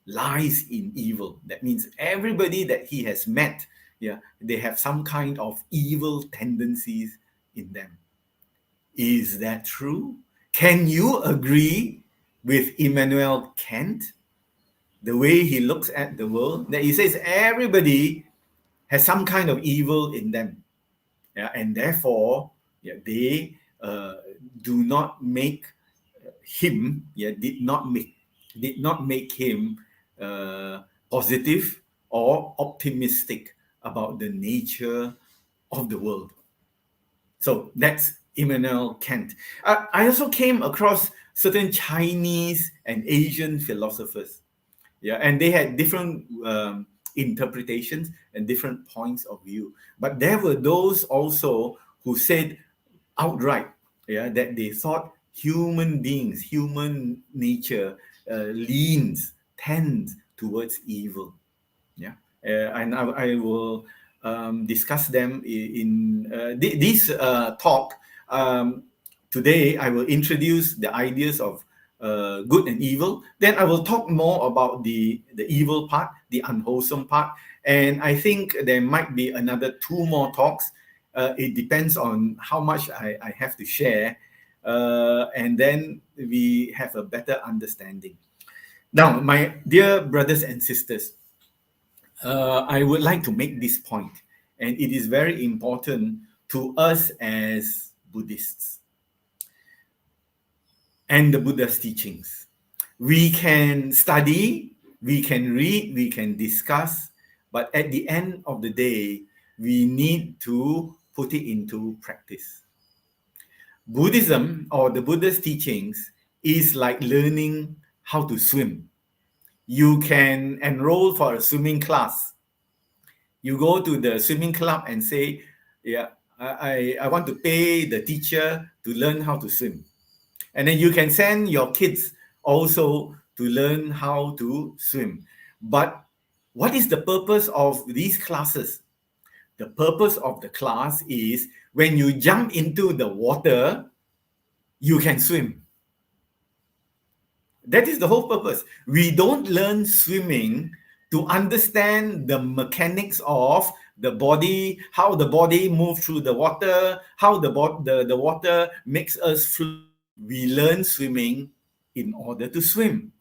Speaker 5: lies in evil. That means everybody that he has met, they have some kind of evil tendencies in them. Is that true? Can you agree with Immanuel Kant? The way he looks at the world, that he says everybody has some kind of evil in them, and therefore, they do not make him, did not make him positive or optimistic about the nature of the world. So that's Immanuel Kant. I also came across certain Chinese and Asian philosophers. And they had different interpretations and different points of view. But there were those also who said outright, that they thought human beings, human nature tends towards evil. And I will discuss them in this talk. Today, I will introduce the ideas of good and evil. Then I will talk more about the evil part, the unwholesome part. And I think there might be another 2 more talks. It depends on how much I have to share. And then we have a better understanding. Now, my dear brothers and sisters, I would like to make this point, and it is very important to us as Buddhists and the Buddha's teachings. We can study, we can read, we can discuss, but at the end of the day, we need to put it into practice. Buddhism or the Buddha's teachings is like learning how to swim. You can enroll for a swimming class. You go to the swimming club and say, I want to pay the teacher to learn how to swim. And then you can send your kids also to learn how to swim. But what is the purpose of these classes? The purpose of the class is when you jump into the water, you can swim. That is the whole purpose. We don't learn swimming to understand the mechanics of the body, how the body moves through the water, how the water makes us float. We learn swimming in order to swim.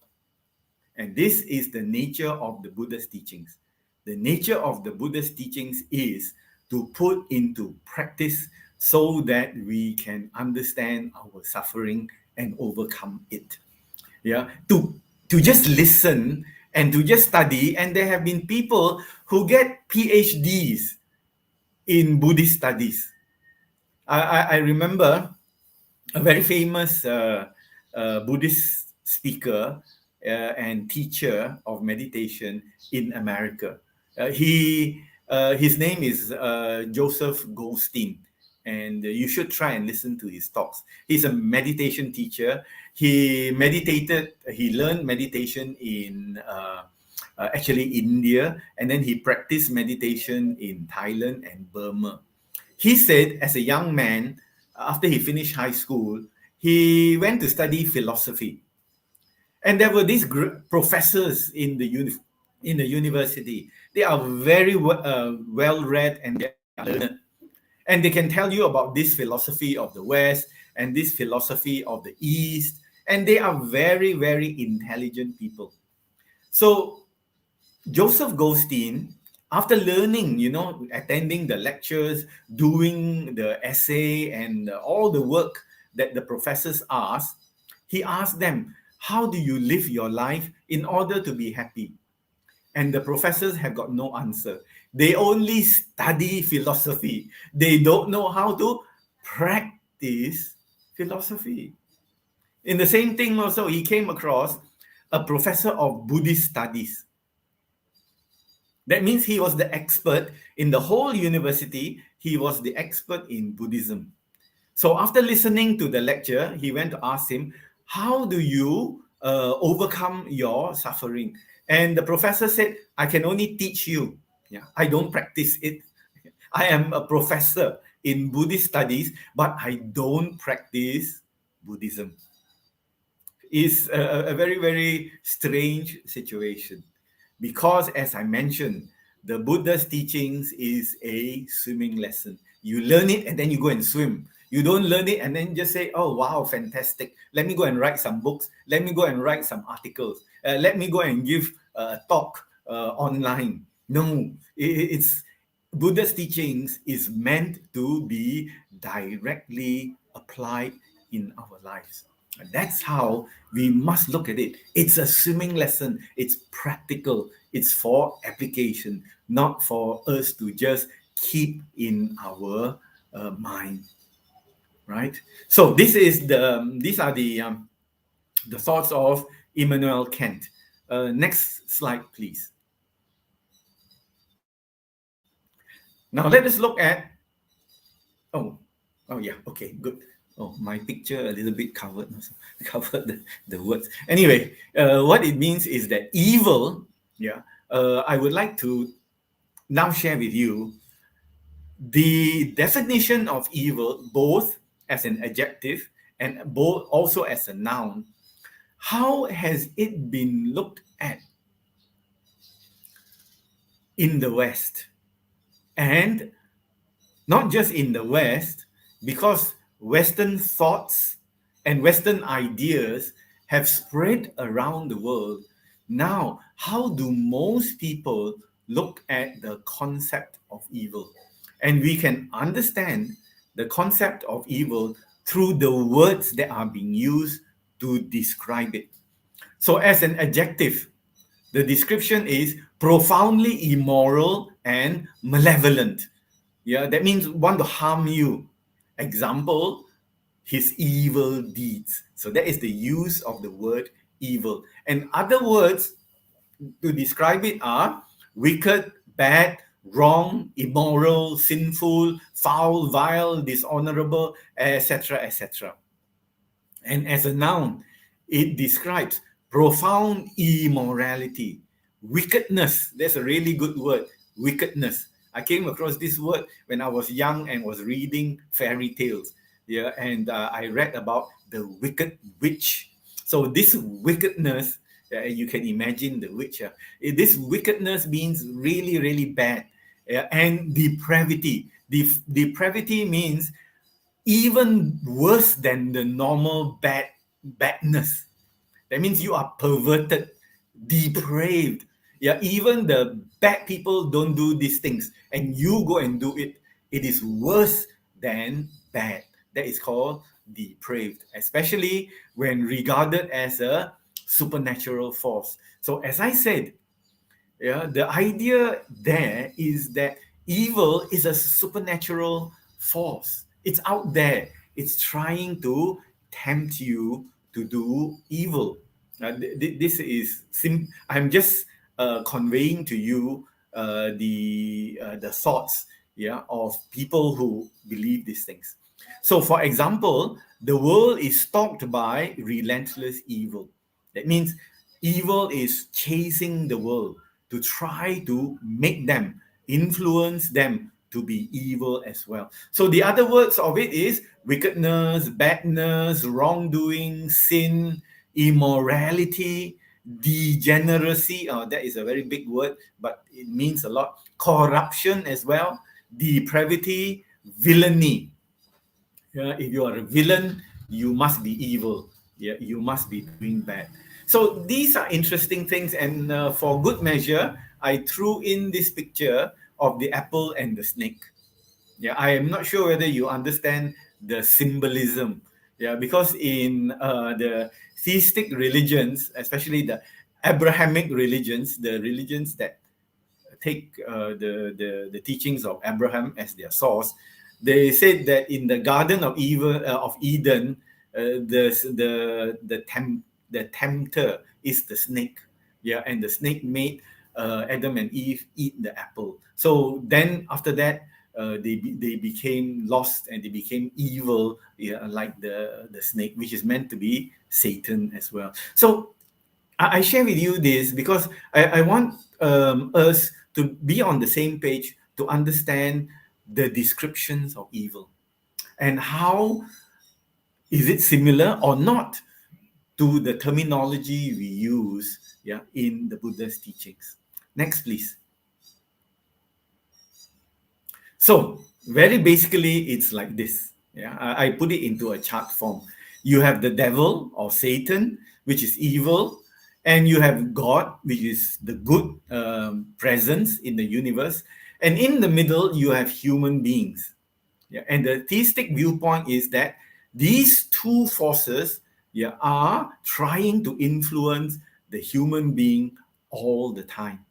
Speaker 5: And this is the nature of the Buddha's teachings. The nature of the Buddha's teachings is to put into practice so that we can understand our suffering and overcome it. Yeah, to just listen and to just study. And there have been people who get PhDs in Buddhist studies. I remember a very famous Buddhist speaker and teacher of meditation in America. His name is Joseph Goldstein, and you should try and listen to his talks. He's a meditation teacher. He learned meditation in actually India, and then he practiced meditation in Thailand and Burma. He said, as a young man, after he finished high school, he went to study philosophy. And there were these professors in the university. They are very well-read and they are learned. And they can tell you about this philosophy of the West and this philosophy of the East. And they are very, very intelligent people. So Joseph Goldstein, after learning, attending the lectures, doing the essay and all the work that the professors asked, he asked them, how do you live your life in order to be happy? And the professors have got no answer. They only study philosophy. They don't know how to practice philosophy. In the same thing also, he came across a professor of Buddhist studies. That means he was the expert in the whole university. He was the expert in Buddhism. So after listening to the lecture, he went to ask him, how do you overcome your suffering? And the professor said, I can only teach you. Yeah, I don't practice it. I am a professor in Buddhist studies, but I don't practice Buddhism. It's a very, very strange situation. Because, as I mentioned, the Buddha's teachings is a swimming lesson. You learn it and then you go and swim. You don't learn it and then just say, oh, wow, fantastic. Let me go and write some books. Let me go and write some articles. Let me go and give a talk online. No, it's Buddha's teachings is meant to be directly applied in our lives. And that's how we must look at it. It's a swimming lesson. It's practical. It's for application, not for us to just keep in our mind, right? So these are the thoughts of Immanuel Kant. Next slide, please. Now let us look at. Oh yeah. Okay, good. Oh, my picture a little bit covered the words. Anyway, what it means is that evil, I would like to now share with you the definition of evil, both as an adjective and both also as a noun. How has it been looked at in the West? And not just in the West, because Western thoughts and Western ideas have spread around the world. Now, how do most people look at the concept of evil? And we can understand the concept of evil through the words that are being used to describe it. So as an adjective, the description is profoundly immoral and malevolent. Yeah, that means want to harm you. Example, his evil deeds. So that is the use of the word evil. And other words to describe it are wicked, bad, wrong, immoral, sinful, foul, vile, dishonorable, etc., etc. And as a noun, it describes profound immorality, wickedness. That's a really good word, wickedness. I came across this word when I was young and was reading fairy tales. Yeah, and I read about the wicked witch. So this wickedness, you can imagine the witch. This wickedness means really, really bad. And depravity. Depravity means even worse than the normal badness. That means you are perverted, depraved. Yeah, even the bad people don't do these things, and you go and do it. It is worse than bad. That is called depraved, especially when regarded as a supernatural force. So, as I said, yeah, the idea there is that evil is a supernatural force. It's out there. It's trying to tempt you to do evil. This is I'm just conveying to you the thoughts, yeah, of people who believe these things. So, for example, the world is stalked by relentless evil. That means evil is chasing the world to try to make them, influence them to be evil as well. So the other words of it is wickedness, badness, wrongdoing, sin, immorality, degeneracy. That is a very big word, but it means a lot. Corruption as well, depravity, villainy. If you are a villain, you must be evil. Yeah, you must be doing bad. So these are interesting things, and for good measure, I threw in this picture of the apple and the snake. Yeah, I am not sure whether you understand the symbolism. Yeah, because in the theistic religions, especially the Abrahamic religions, the religions that take the teachings of Abraham as their source, they said that in the Garden of Eden, the tempter is the snake. Yeah, and the snake made Adam and Eve eat the apple. So then after that, they became lost and they became evil, yeah, like the snake, which is meant to be Satan as well. So I share with you this because I want us to be on the same page to understand the descriptions of evil and how is it similar or not to the terminology we use, yeah, in the Buddha's teachings. Next, please. So very basically, it's like this. Yeah, I put it into a chart form. You have the devil or Satan, which is evil, and you have God, which is the good presence in the universe, and in the middle you have human beings. Yeah, and the theistic viewpoint is that these two forces, yeah, are trying to influence the human being all the time.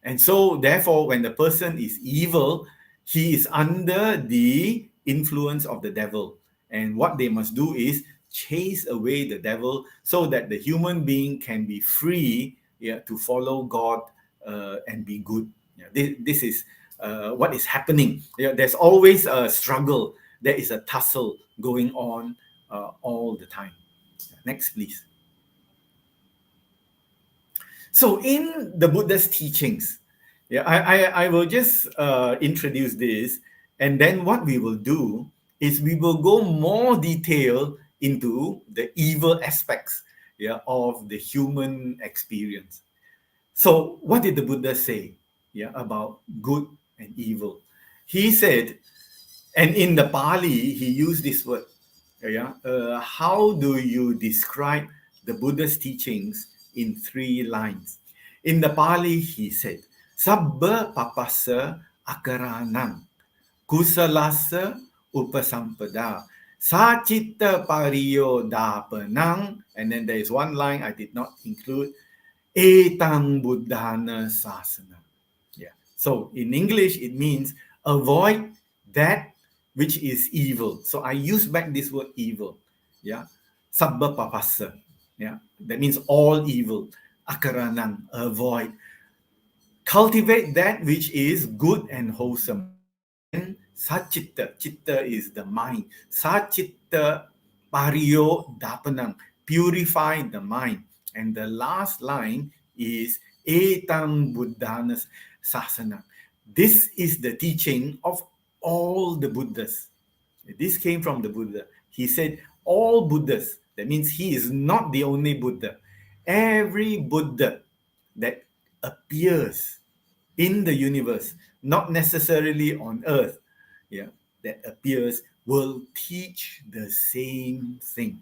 Speaker 5: And so, therefore, when the person is evil, he is under the influence of the devil. And what they must do is chase away the devil so that the human being can be free, yeah, to follow God and be good. Yeah, this is what is happening. Yeah, there's always a struggle. There is a tussle going on all the time. Next, please. So in the Buddha's teachings, yeah, I will just introduce this, and then what we will do is we will go more detail into the evil aspects, yeah, of the human experience. So what did the Buddha say, yeah, about good and evil? He said, and in the Pali, he used this word, yeah, how do you describe the Buddha's teachings in 3 lines? In the Pali, he said, Sabba papassa akaranam, kusalasa upasampada, sachitta pariyo dapanang, and then there is one line I did not include, etang buddhana sasana. Yeah. So in English, it means avoid that which is evil. So I use back this word evil. Yeah. Sabba papassa. Yeah. That means all evil. Akaranang, avoid. Cultivate that which is good and wholesome. And sachitta, chitta is the mind. Sachitta Pariyo Dapanang, purify the mind. And the last line is Etang Buddhanas Sasana. This is the teaching of all the Buddhas. This came from the Buddha. He said, all Buddhas, that means he is not the only Buddha. Every Buddha that appears in the universe, not necessarily on earth, that appears will teach the same thing.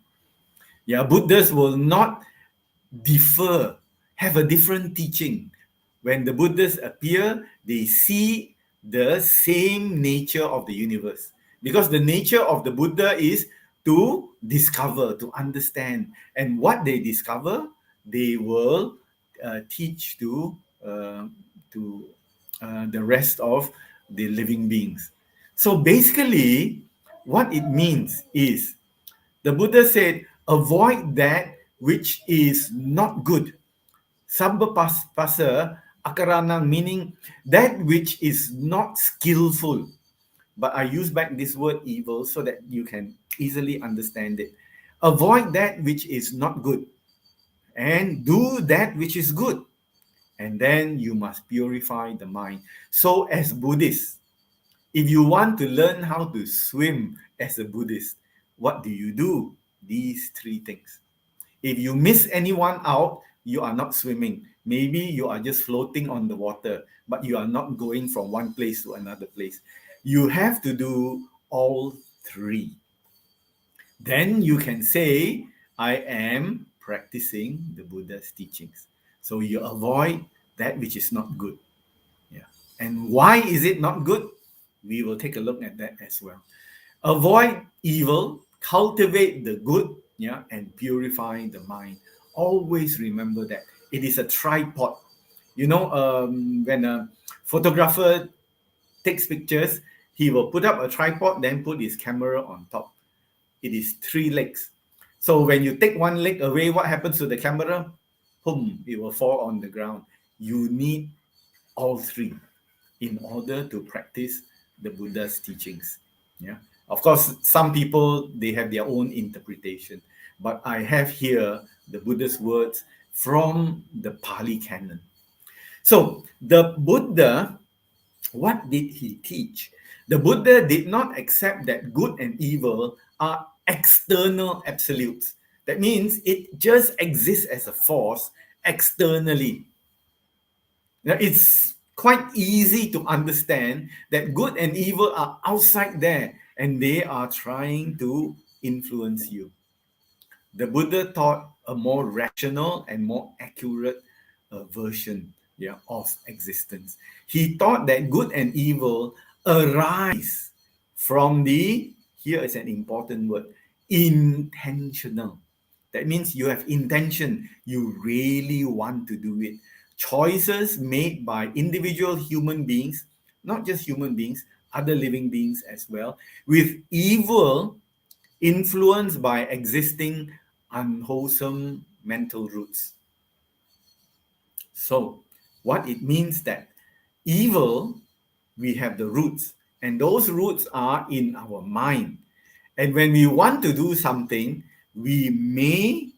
Speaker 5: Buddhas will not differ, have a different teaching. When the Buddhas appear, they see the same nature of the universe. Because the nature of the Buddha is to discover, to understand. And what they discover, they will teach to the rest of the living beings. So basically, what it means is, the Buddha said, avoid that which is not good. Sabba pasa akaranang, meaning that which is not skillful. But I use back this word evil so that you can easily understand it. Avoid that which is not good and do that which is good. And then you must purify the mind. So as Buddhists, if you want to learn how to swim as a Buddhist, what do? These three things. If you miss anyone out, you are not swimming. Maybe you are just floating on the water, but you are not going from one place to another place. You have to do all three. Then you can say, I am practicing the Buddha's teachings. So you avoid that which is not good. And why is it not good? We will take a look at that as well. Avoid evil, cultivate the good, and purify the mind. Always remember that. It is a tripod. When a photographer takes pictures, he will put up a tripod, then put his camera on top. It is 3 legs. So when you take one leg away, what happens to the camera? Boom, it will fall on the ground. You need all 3 in order to practice the Buddha's teachings. Of course, some people, they have their own interpretation, but I have here the Buddha's words from the Pali Canon. So the Buddha, what did he teach? The Buddha did not accept that good and evil are external absolutes. That means it just exists as a force externally. Now, it's quite easy to understand that good and evil are outside there and they are trying to influence you. The Buddha taught a more rational and more accurate version of existence. He taught that good and evil arise from the, here is an important word, intentional. That means you have intention, you really want to do it. Choices made by individual human beings, not just human beings, other living beings as well, with evil influenced by existing unwholesome mental roots. So what it means that evil, we have the roots, and those roots are in our mind. And when we want to do something, we may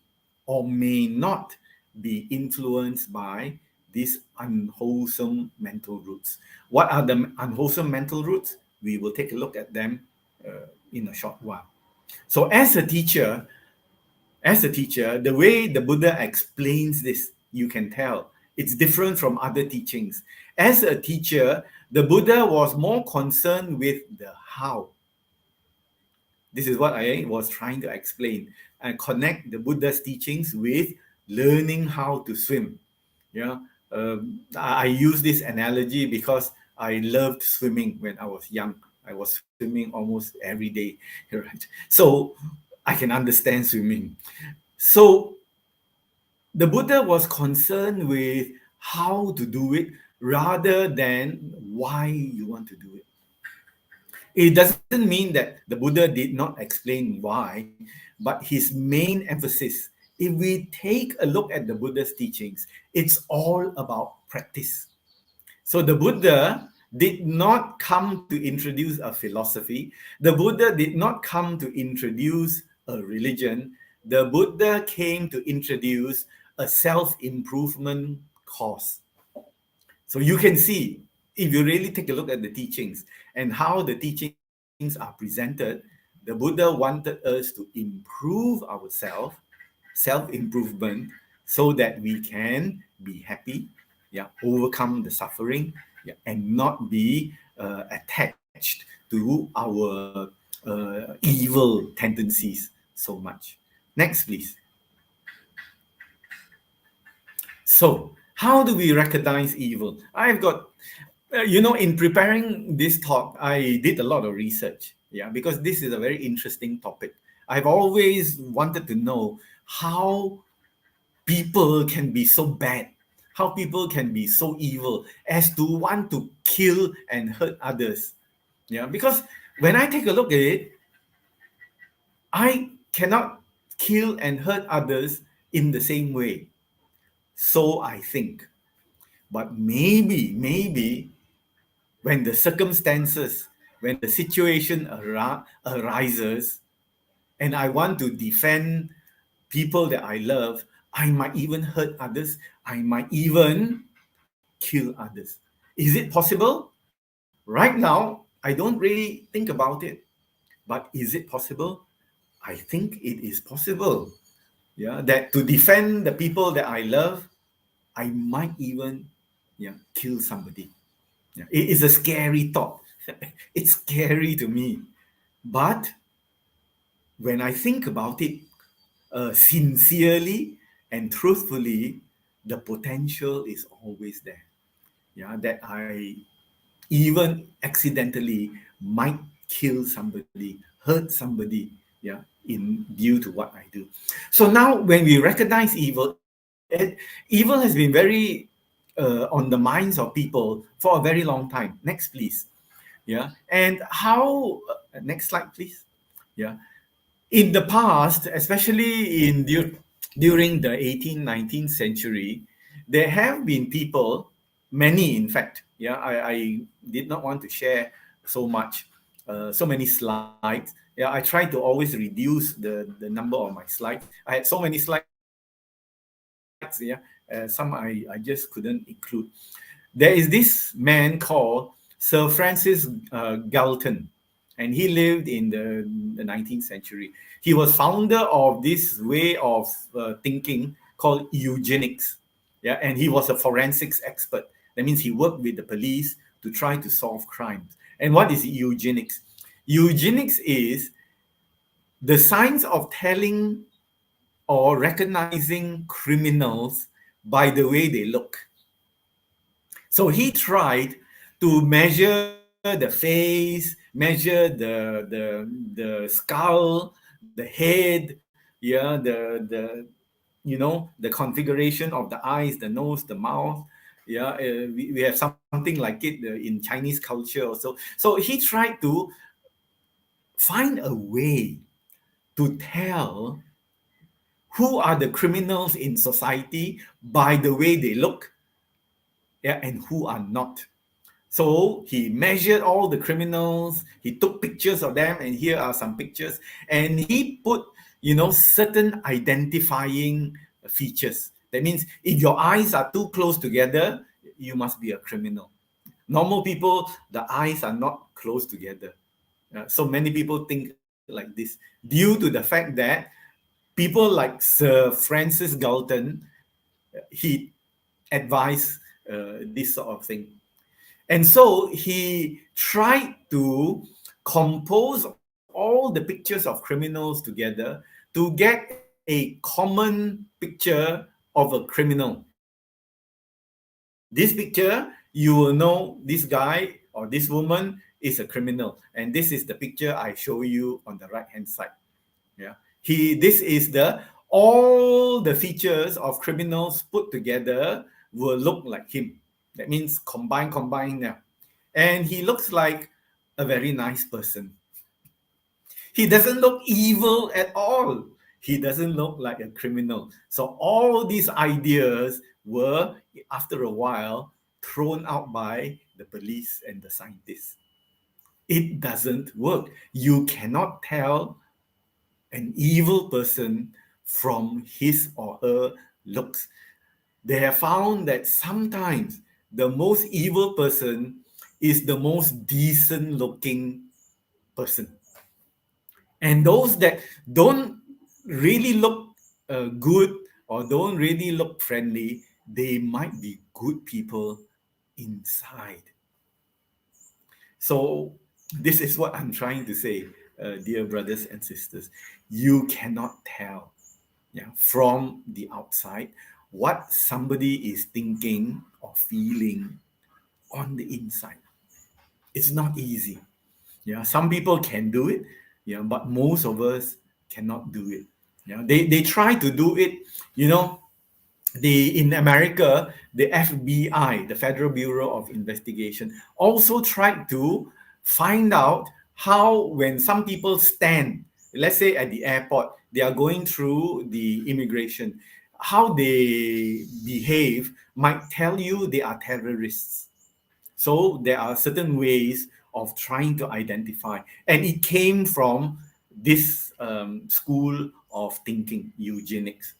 Speaker 5: or may not be influenced by these unwholesome mental roots. What are the unwholesome mental roots? We will take a look at them in a short while. So as a teacher, the way the Buddha explains this, you can tell it's different from other teachings. As a teacher, the Buddha was more concerned with the how. This is what I was trying to explain and connect the Buddha's teachings with learning how to swim. I use this analogy because I loved swimming when I was young. I was swimming almost every day, right? So I can understand swimming. So the Buddha was concerned with how to do it rather than why you want to do it. It doesn't mean that the Buddha did not explain why, but his main emphasis, if we take a look at the Buddha's teachings, it's all about practice. So the Buddha did not come to introduce a philosophy. The Buddha did not come to introduce a religion, the Buddha came to introduce a self-improvement course. So you can see, if you really take a look at the teachings and how the teachings are presented, the Buddha wanted us to improve ourselves, self-improvement, so that we can be happy, overcome the suffering, and not be attached to our evil tendencies so much. Next, please. So, how do we recognize evil? I've got, in preparing this talk, I did a lot of research, because this is a very interesting topic. I've always wanted to know how people can be so bad, how people can be so evil as to want to kill and hurt others. Because when I take a look at it, I cannot kill and hurt others in the same way. So I think. But maybe when the circumstances, when the situation arises, and I want to defend people that I love, I might even hurt others. I might even kill others. Is it possible? Right now, I don't really think about it. But is it possible? I think it is possible. That to defend the people that I love, I might even kill somebody. It is a scary thought. It's scary to me. But when I think about it sincerely and truthfully, the potential is always there. That I even accidentally might kill somebody, hurt somebody, in due to what I do. So now when we recognize evil, evil has been very on the minds of people for a very long time. Next, please. And how, next slide, please. In the past, especially during the 18th, 19th century, there have been people, many in fact, I did not want to share so much, so many slides. I tried to always reduce the number of my slides. I had so many slides, some I just couldn't include. There is this man called Sir Francis Galton, and he lived in the 19th century. He was founder of this way of thinking called eugenics. And he was a forensics expert. That means he worked with the police to try to solve crimes. And what is eugenics? Eugenics is the science of telling or recognizing criminals by the way they look. So he tried to measure the face, measure the skull, the head, the configuration of the eyes, the nose, the mouth. We have something like it in Chinese culture also. So he tried to find a way to tell who are the criminals in society by the way they look, and who are not. So he measured all the criminals, he took pictures of them, and here are some pictures, and he put, certain identifying features. That means if your eyes are too close together, you must be a criminal. Normal people, the eyes are not close together. So many people think like this, due to the fact that people like Sir Francis Galton, he advised this sort of thing. And so he tried to compose all the pictures of criminals together to get a common picture of a criminal. This picture, you will know this guy or this woman is a criminal. And this is the picture I show you on the right-hand side. This is all the features of criminals put together will look like him. That means combine now. And he looks like a very nice person. He doesn't look evil at all. He doesn't look like a criminal. So all these ideas were, after a while, thrown out by the police and the scientists. It doesn't work. You cannot tell an evil person from his or her looks. They have found that sometimes the most evil person is the most decent looking person. And those that don't really look good or don't really look friendly, they might be good people inside. So this is what I'm trying to say, dear brothers and sisters. You cannot tell from the outside what somebody is thinking or feeling on the inside. It's not easy. Some people can do it, but most of us cannot do it. They try to do it, in America, the FBI, the Federal Bureau of Investigation, also tried to find out how, when some people stand, let's say at the airport, they are going through the immigration, how they behave might tell you they are terrorists. So there are certain ways of trying to identify, and it came from this school of thinking, eugenics.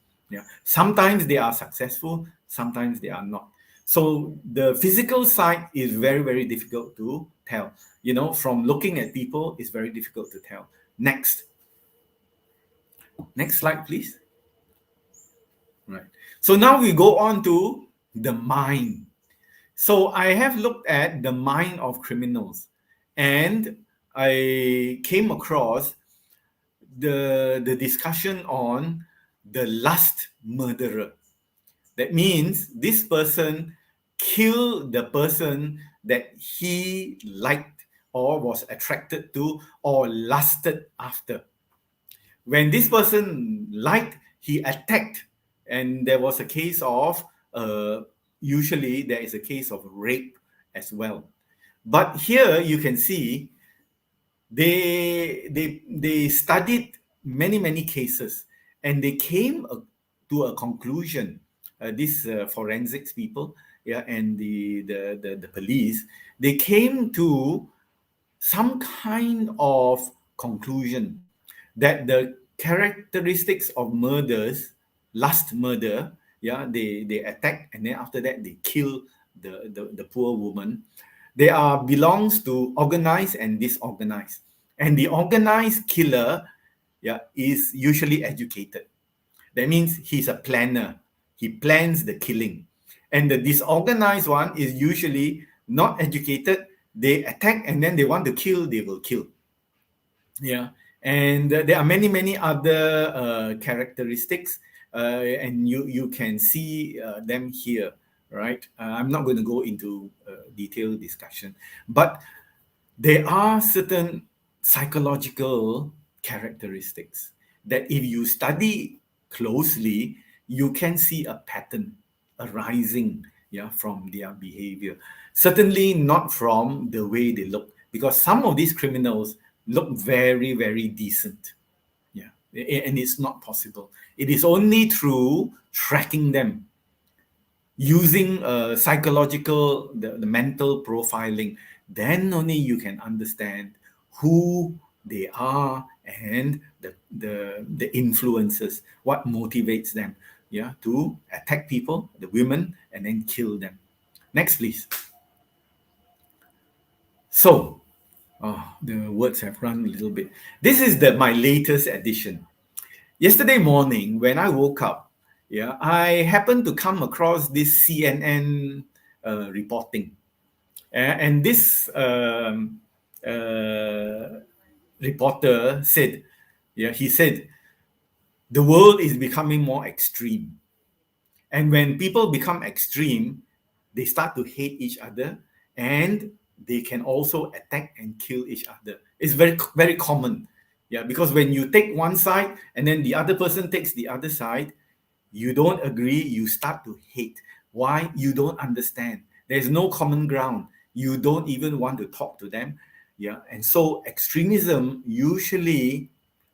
Speaker 5: Sometimes they are successful, sometimes they are not. So the physical side is very, very difficult to tell. From looking at people, it's very difficult to tell. Next slide, please. Right. So now we go on to the mind. So I have looked at the mind of criminals, and I came across the discussion on the lust murderer. That means this person killed the person that he liked or was attracted to or lusted after. When this person liked, he attacked, and there was a case of usually there is a case of rape as well. But here you can see they studied many cases, and they came to a conclusion. These forensics people, and the police, they came to some kind of conclusion that the characteristics of murders, lust murder, they attack, and then after that they kill the poor woman. They belongs to organized and disorganized. And the organized killer is usually educated. That means he's a planner. He plans the killing. And the disorganized one is usually not educated. They attack, and then they want to kill, they will kill. And there are many other characteristics, and you can see them here, right? I'm not going to go into detailed discussion, but there are certain psychological characteristics that if you study closely, you can see a pattern arising from their behavior. Certainly not from the way they look, because some of these criminals look very, very decent. And it's not possible. It is only through tracking them, using psychological, the mental profiling, then only you can understand who they are and the influences, what motivates them to attack people, the women, and then kill them. Next, please. So, the words have run a little bit. This is my latest edition. Yesterday morning, when I woke up, I happened to come across this CNN reporting. And this reporter said, he said, the world is becoming more extreme. And when people become extreme, they start to hate each other, and they can also attack and kill each other. It's very, very common. Because when you take one side and then the other person takes the other side, you don't agree, you start to hate. Why? You don't understand. There's no common ground. You don't even want to talk to them. And so extremism usually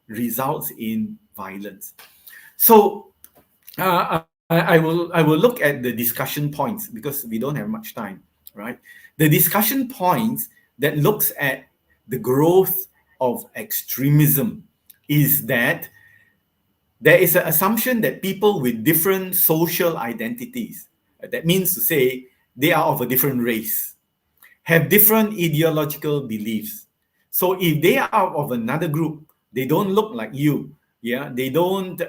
Speaker 5: results in violence. So I will look at the discussion points, because we don't have much time, right? The discussion points that looks at the growth of extremism is that there is an assumption that people with different social identities, that means to say they are of a different race, have different ideological beliefs. So if they are of another group, they don't look like you, yeah, they don't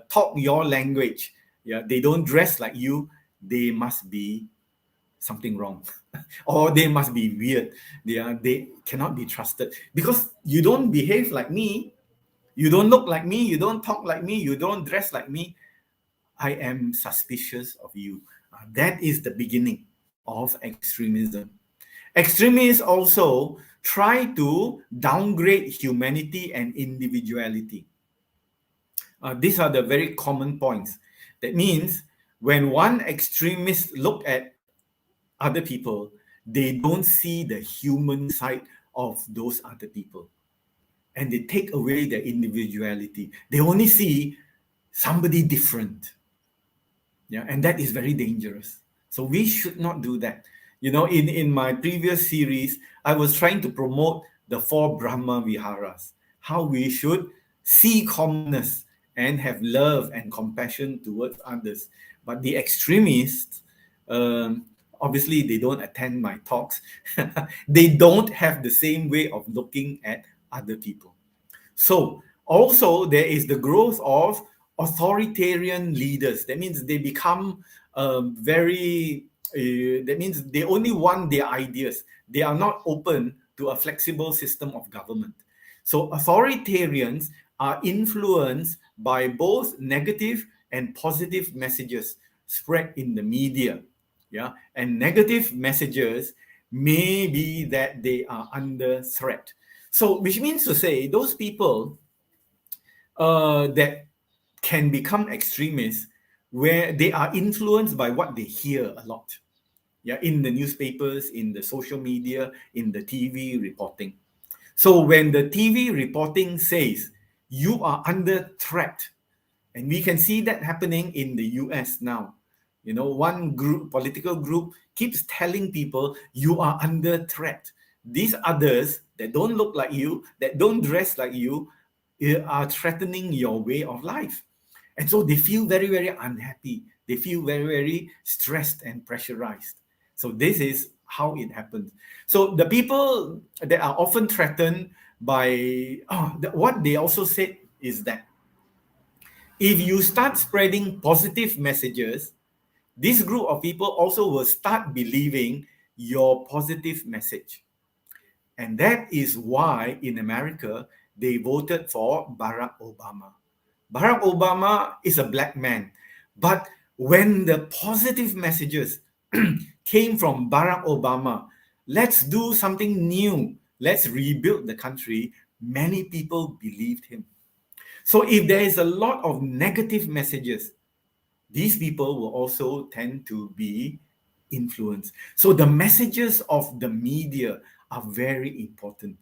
Speaker 5: talk your language, yeah, they don't dress like you, they must be something wrong or they must be weird. They cannot be trusted because you don't behave like me, you don't look like me, you don't talk like me, you don't dress like me. I am suspicious of you. That is the beginning of extremism. Extremists also try to downgrade humanity and individuality. These are the very common points. That means when one extremist look at other people, they don't see the human side of those other people. And they take away their individuality. They only see somebody different. Yeah, and that is very dangerous. So we should not do that. You know, in my previous series, I was trying to promote the 4 Brahma Viharas, how we should see commonness and have love and compassion towards others. But the extremists, obviously, they don't attend my talks. They don't have the same way of looking at other people. So also there is the growth of authoritarian leaders. That means they become that means they only want their ideas. They are not open to a flexible system of government. So authoritarians are influenced by both negative and positive messages spread in the media. Yeah, and negative messages may be that they are under threat. So, which means to say, those people that can become extremists, where they are influenced by what they hear a lot, yeah, in the newspapers, in the social media, in the TV reporting. So, when the TV reporting says you are under threat, and we can see that happening in the US now. You know, one group, political group, keeps telling people you are under threat. These others that don't look like you, that don't dress like you, are threatening your way of life. And so they feel very, very unhappy. They feel very, very stressed and pressurized. So this is how it happens. So the people that are often threatened by, what they also said is that if you start spreading positive messages, this group of people also will start believing your positive message. And that is why in America, they voted for Barack Obama. Barack Obama is a black man. But when the positive messages came from Barack Obama, let's do something new, let's rebuild the country, many people believed him. So if there is a lot of negative messages, these people will also tend to be influenced. So the messages of the media are very important.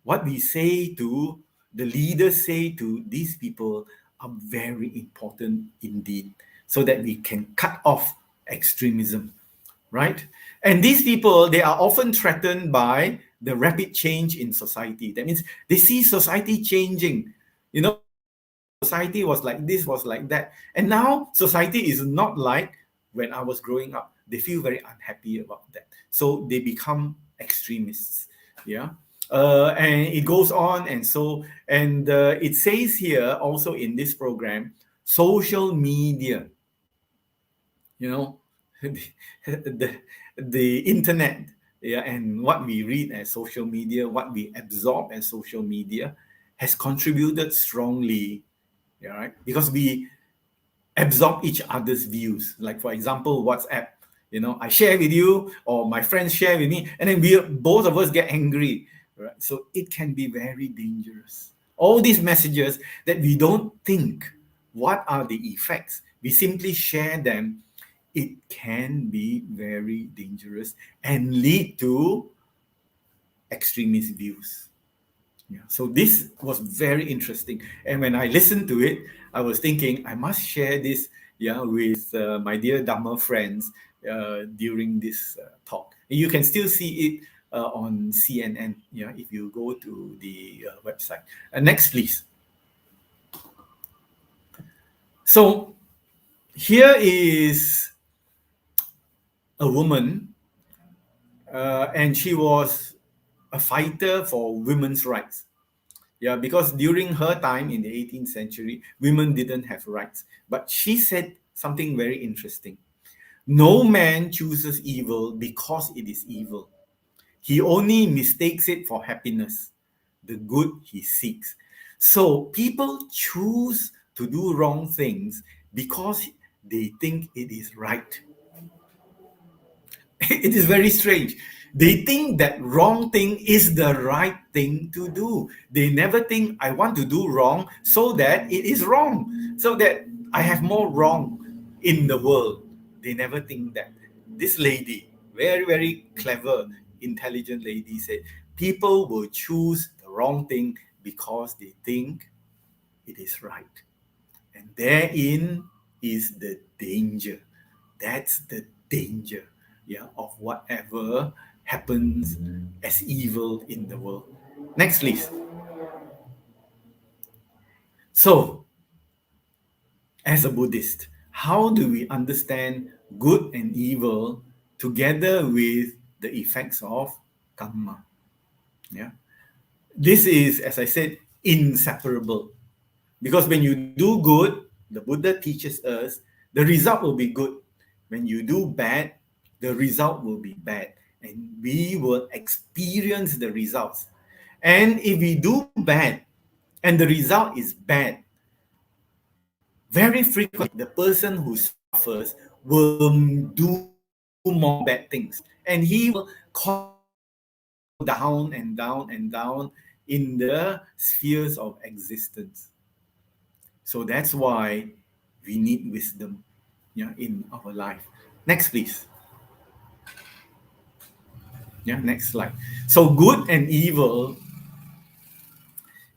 Speaker 5: What we say to the leaders, say to these people are very important indeed, so that we can cut off extremism, right? And these people, they are often threatened by the rapid change in society. That means they see society changing. You know, society was like this, was like that. And now society is not like when I was growing up. They feel very unhappy about that. So they become extremists. Yeah. And it goes on. And so, and it says here also in this program, social media, you know, the internet, yeah, and what we read as social media, what we absorb as social media has contributed strongly, yeah, right? Because we absorb each other's views. Like, for example, WhatsApp, you know, I share with you or my friends share with me, and then both of us get angry, right? So it can be very dangerous. All these messages that we don't think, what are the effects? We simply share them. It can be very dangerous and lead to extremist views. Yeah. So this was very interesting. And when I listened to it, I was thinking, I must share this, yeah, with my dear Dhamma friends during this talk. You can still see it on CNN. Yeah, if you go to the website. Next, please. So here is a woman, and she was a fighter for women's rights. Yeah, because during her time in the 18th century, women didn't have rights. But she said something very interesting. No man chooses evil because it is evil. He only mistakes it for happiness, the good he seeks. So people choose to do wrong things because they think it is right. It is very strange. They think that wrong thing is the right thing to do. They never think, I want to do wrong so that it is wrong, so that I have more wrong in the world. They never think that. This lady, very, very clever, intelligent lady, said people will choose the wrong thing because they think it is right. And therein is the danger. That's the danger, yeah, of whatever happens as evil in the world. Next, please. So, as a Buddhist, how do we understand good and evil together with the effects of karma? Yeah, this is, as I said, inseparable. Because when you do good, the Buddha teaches us the result will be good. When you do bad, the result will be bad. And we will experience the results. And if we do bad and the result is bad, very frequently the person who suffers will do more bad things. And he will down and down and down in the spheres of existence. So that's why we need wisdom, yeah, in our life. Next, please. Yeah, next slide. So good and evil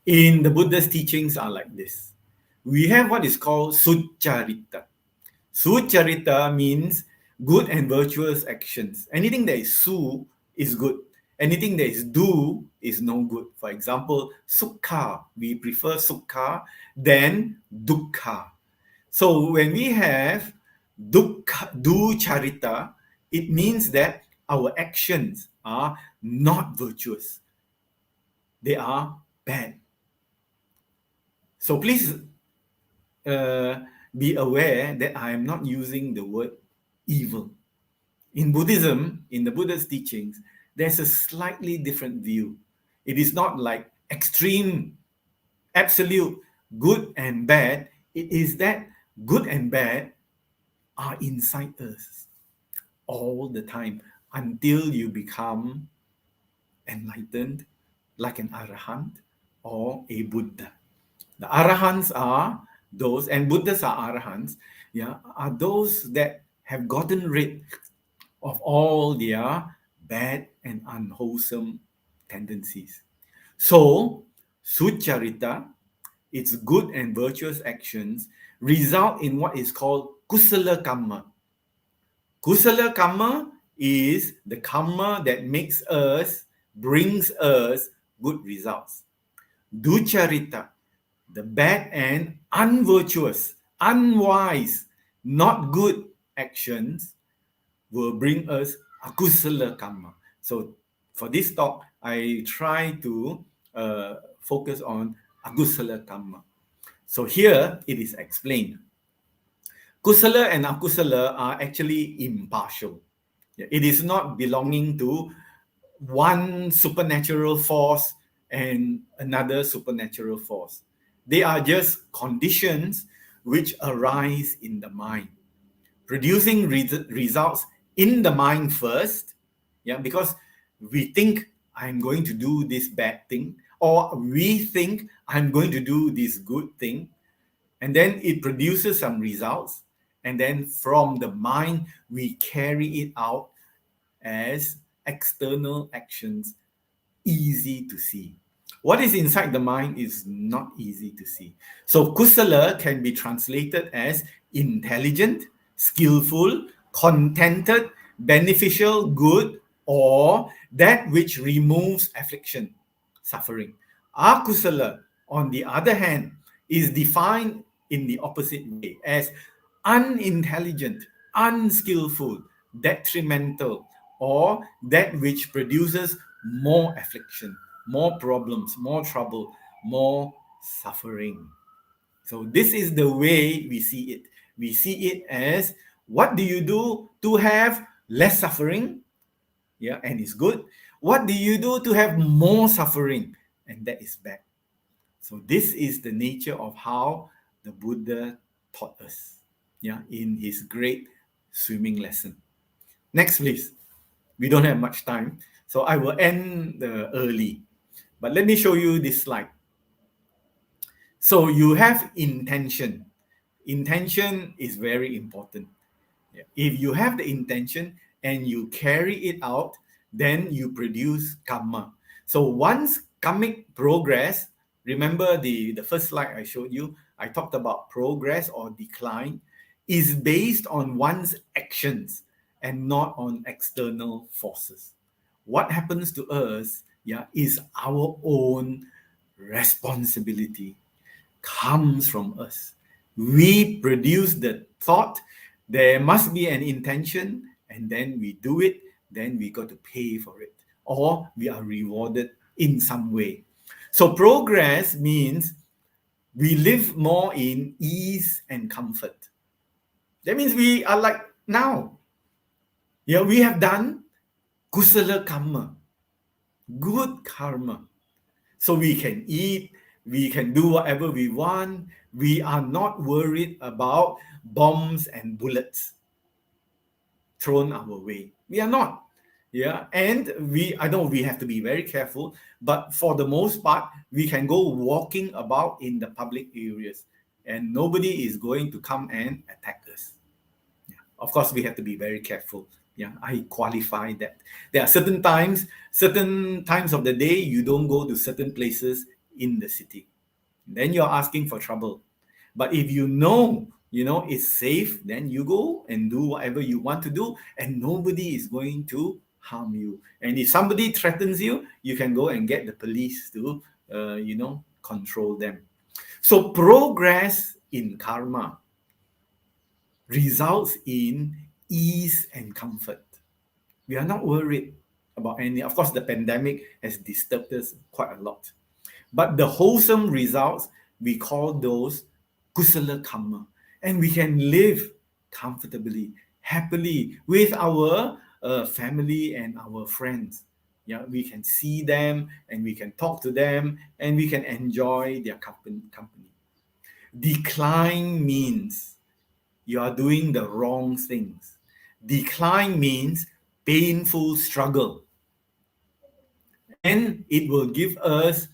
Speaker 5: in the Buddha's teachings are like this. We have what is called succarita. Succarita means good and virtuous actions. Anything that is su is good. Anything that is do is no good. For example, sukha, we prefer sukha than dukkha. So when we have ducharita, it means that our actions are not virtuous. They are bad. So please be aware that I am not using the word evil. In Buddhism, in the Buddha's teachings, there's a slightly different view. It is not like extreme, absolute good and bad. It is that good and bad are inside us all the time until you become enlightened, like an arahant or a Buddha. The arahants are those, and Buddhas are arahants, yeah, are those that have gotten rid of all their bad and unwholesome tendencies. So, succarita, its good and virtuous actions, result in what is called kusala karma. Kusala karma is the karma that brings us good results. Ducharita, the bad and unvirtuous, unwise, not good actions will bring us akusala karma. So for this talk, I try to focus on akusala karma. So here it is explained. Kusala and akusala are actually impartial. It is not belonging to one supernatural force and another supernatural force. They are just conditions which arise in the mind, producing results in the mind first, yeah, because we think I'm going to do this bad thing, or we think I'm going to do this good thing, and then it produces some results, and then from the mind we carry it out as external actions, easy to see. What is inside the mind is not easy to see. So kusala can be translated as intelligent, skillful, contented, beneficial, good, or that which removes affliction, suffering. Akusala, on the other hand, is defined in the opposite way as unintelligent, unskillful, detrimental, or that which produces more affliction, more problems, more trouble, more suffering. So this is the way we see it. We see it as, what do you do to have less suffering? Yeah, and it's good. What do you do to have more suffering? And that is bad. So this is the nature of how the Buddha taught us, yeah, in his great swimming lesson. Next, please. We don't have much time, so I will end early. But let me show you this slide. So you have intention. Intention is very important. Yeah. If you have the intention and you carry it out, then you produce karma. So once karmic progress, remember the first slide I showed you, I talked about progress or decline, is based on one's actions and not on external forces. What happens to us, yeah, is our own responsibility, comes from us. We produce the thought, there must be an intention, and then we do it, then we got to pay for it, or we are rewarded in some way. So progress means we live more in ease and comfort. That means we are like now. Yeah, we have done kusala karma, good karma. So we can eat, we can do whatever we want. We are not worried about bombs and bullets thrown our way. We are not. Yeah. And I know we have to be very careful, but for the most part, we can go walking about in the public areas and nobody is going to come and attack us. Yeah. Of course, we have to be very careful. Yeah, I qualify that. There are certain times of the day you don't go to certain places in the city. Then you're asking for trouble. But if you know it's safe, then you go and do whatever you want to do and nobody is going to harm you. And if somebody threatens you, you can go and get the police to control them. So progress in karma results in ease and comfort. We are not worried about any. Of course, the pandemic has disturbed us quite a lot. But the wholesome results, we call those kusala karma. And we can live comfortably, happily with our family and our friends. Yeah, we can see them and we can talk to them and we can enjoy their company. Decline means you are doing the wrong things. Decline means painful struggle. And it will give us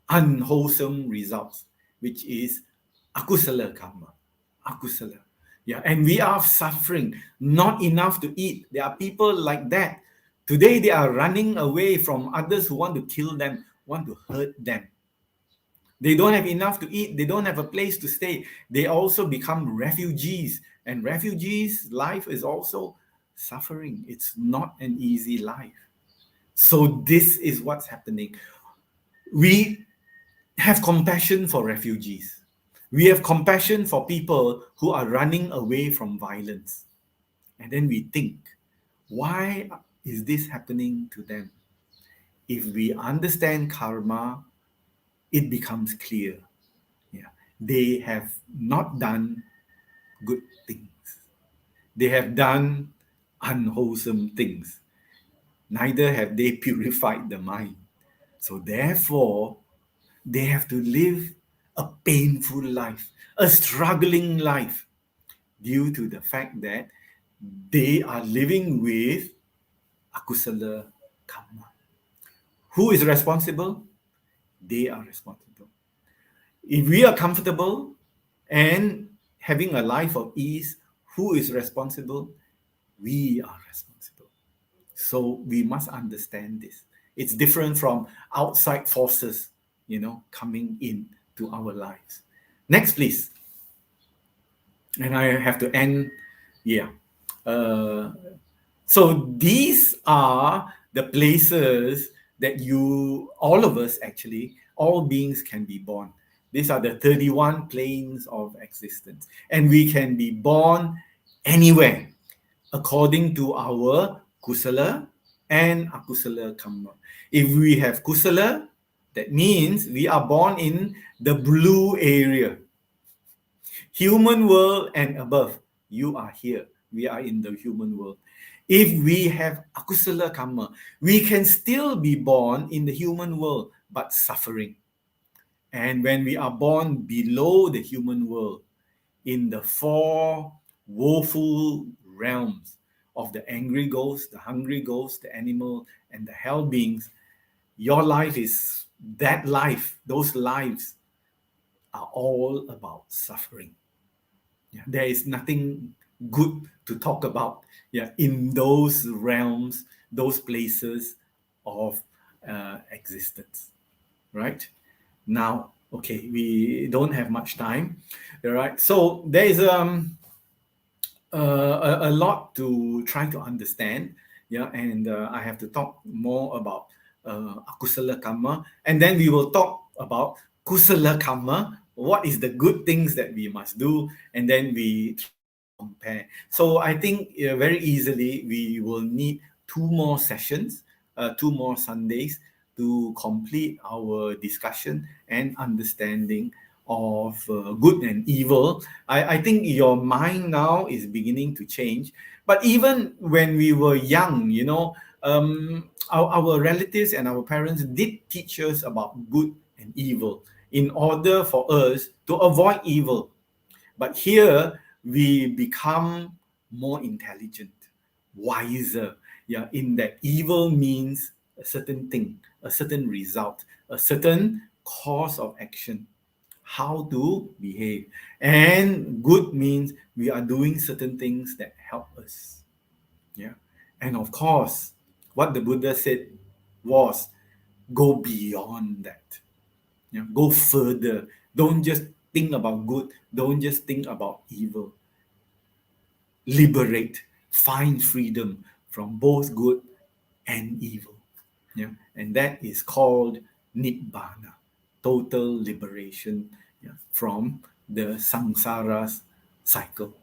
Speaker 5: unwholesome results, which is akusala karma. Akusala. Yeah, and we are suffering, not enough to eat. There are people like that. Today they are running away from others who want to kill them, want to hurt them. They don't have enough to eat. They don't have a place to stay. They also become refugees. And refugees' life is also suffering. It's not an easy life. So this is what's happening. We have compassion for refugees. We have compassion for people who are running away from violence. And then we think, why is this happening to them? If we understand karma, it becomes clear. Yeah, they have not done good things. They have done unwholesome things. Neither have they purified the mind. So therefore, they have to live a painful life, a struggling life, due to the fact that they are living with akusala karma. Who is responsible? They are responsible. If we are comfortable and having a life of ease, who is responsible? We are responsible. So we must understand this. It's different from outside forces, coming in to our lives. Next, please. And I have to end. Yeah. So these are the places that all of us actually, all beings can be born. These are the 31 planes of existence. And we can be born anywhere according to our kusala and akusala karma. If we have kusala, that means we are born in the blue area. Human world and above, you are here. We are in the human world. If we have akusala karma, we can still be born in the human world, but suffering. And when we are born below the human world, in the 4 woeful realms of the angry ghost, the hungry ghost, the animal, and the hell beings, your life is that life. Those lives are all about suffering. Yeah, there is nothing good to talk about, in those realms, those places of existence, right? Now, okay, we don't have much time, all right? So there is a lot to try to understand, and I have to talk more about akusala karma, and then we will talk about kusala karma. What is the good things that we must do, and then we compare. So I think very easily we will need 2 more sessions, 2 more Sundays to complete our discussion and understanding of good and evil. I think your mind now is beginning to change. But even when we were young, our relatives and our parents did teach us about good and evil in order for us to avoid evil. But here we become more intelligent, wiser, in that evil means a certain thing, a certain result, a certain course of action, how to behave. And good means we are doing certain things that help us. Yeah. And of course, what the Buddha said was go beyond that. Go further. Don't just think about good. Don't just think about evil. Liberate, find freedom from both good and evil. And that is called Nibbana, total liberation from the samsara cycle.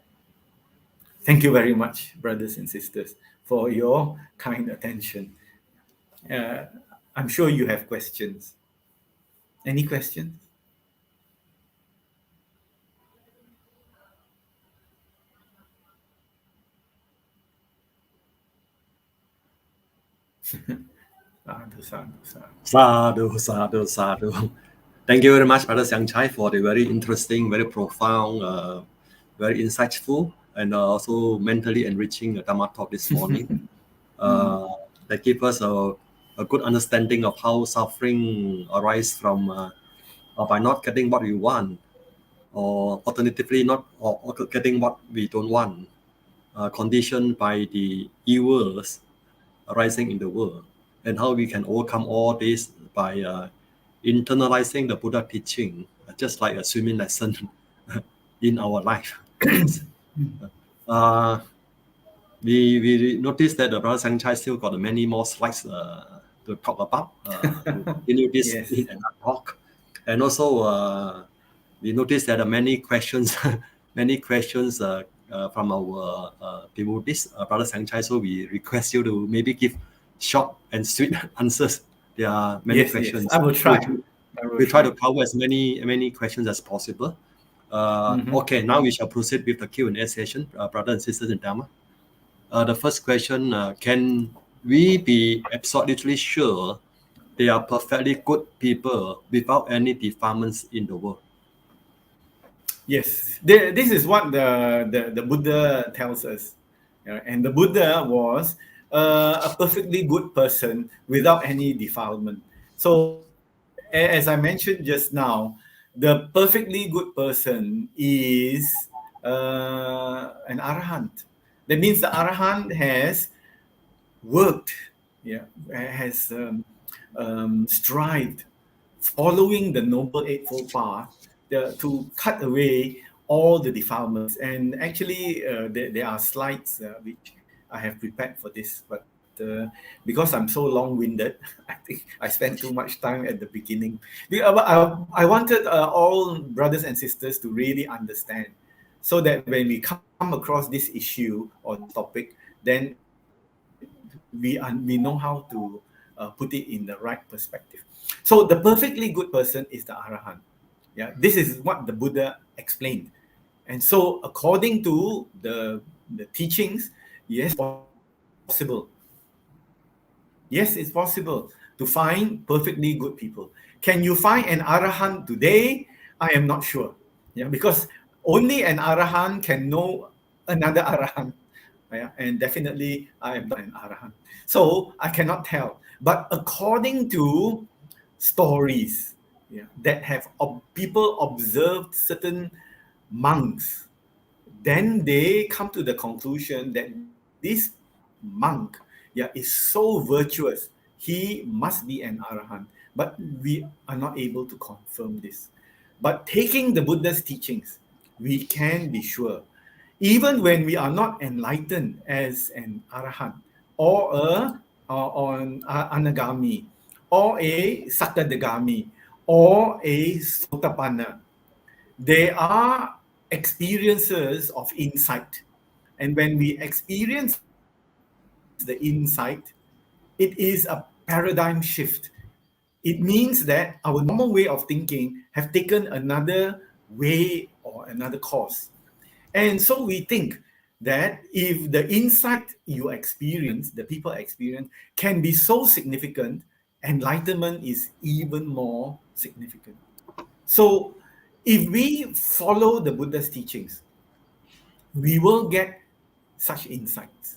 Speaker 5: Thank you very much, brothers and sisters, for your kind attention. I'm sure you have questions. Any questions?
Speaker 4: Sadhu. Thank you very much, Brother Xiangchai, for the very interesting, very profound, very insightful, and also mentally enriching Dhamma talk this morning. That give us a good understanding of how suffering arises from by not getting what we want, or alternatively not or getting what we don't want, conditioned by the evils arising in the world, and how we can overcome all this by internalizing the Buddha teaching, just like a swimming lesson in our life. We noticed that the Brother Xiangchai still got many more slides to talk about. To continue this
Speaker 5: Yes.
Speaker 4: in another talk. And also, we noticed that many questions from our devotees, Brother Xiangchai. So we request you to maybe give short and sweet answers. There are many questions.
Speaker 5: Yes, I will try.
Speaker 4: We try to cover as many questions as possible. Okay, now we shall proceed with the Q&A session, brothers and sisters in Dhamma. The first question, can we be absolutely sure they are perfectly good people without any defilements in the world?
Speaker 5: Yes, this is what the Buddha tells us. And the Buddha was a perfectly good person without any defilement. So, as I mentioned just now, the perfectly good person is an arahant. That means the arahant has worked, has strived, following the Noble Eightfold Path to cut away all the defilements. And actually, there are slides which I have prepared for this, but because I'm so long-winded, I think I spent too much time at the beginning. I wanted all brothers and sisters to really understand, so that when we come across this issue or topic, then we know how to put it in the right perspective. So the perfectly good person is the Arahant. Yeah, this is what the Buddha explained. And so according to the teachings, yes, possible. Yes, it's possible to find perfectly good people. Can you find an Arahant today? I am not sure. Yeah, because only an Arahant can know another Arahant. Yeah, and definitely I am not an Arahant. So I cannot tell. But according to stories, that have people observed certain monks, then they come to the conclusion that this monk is so virtuous, he must be an Arahant. But we are not able to confirm this. But taking the Buddha's teachings, we can be sure, even when we are not enlightened as an Arahant or an Anagami or a Sakadagami or a Sotapanna, they are experiences of insight. And when we experience the insight, it is a paradigm shift. It means that our normal way of thinking have taken another way or another course. And so we think that if the insight you experience, the people experience, can be so significant, enlightenment is even more significant. So if we follow the Buddha's teachings, we will get such insights.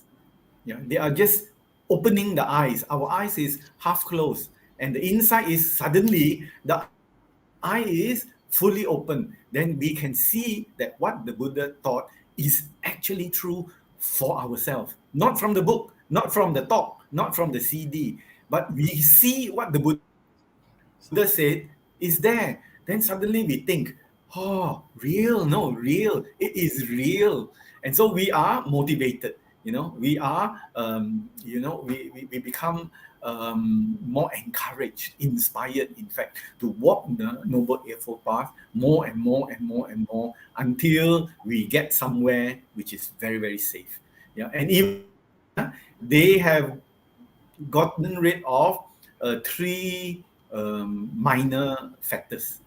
Speaker 5: They are just opening the eyes. Our eyes is half closed, and the insight is suddenly the eye is fully open. Then we can see that what the Buddha taught is actually true for ourselves. Not from the book, not from the talk, not from the CD, but we see what the Buddha said is there. Then suddenly we think, oh, real, no, real, it is real. And so we are motivated, we are, we become more encouraged, inspired, in fact, to walk the Noble Eightfold Path more and more and more and more until we get somewhere which is very, very safe. And even they have gotten rid of 3 minor factors.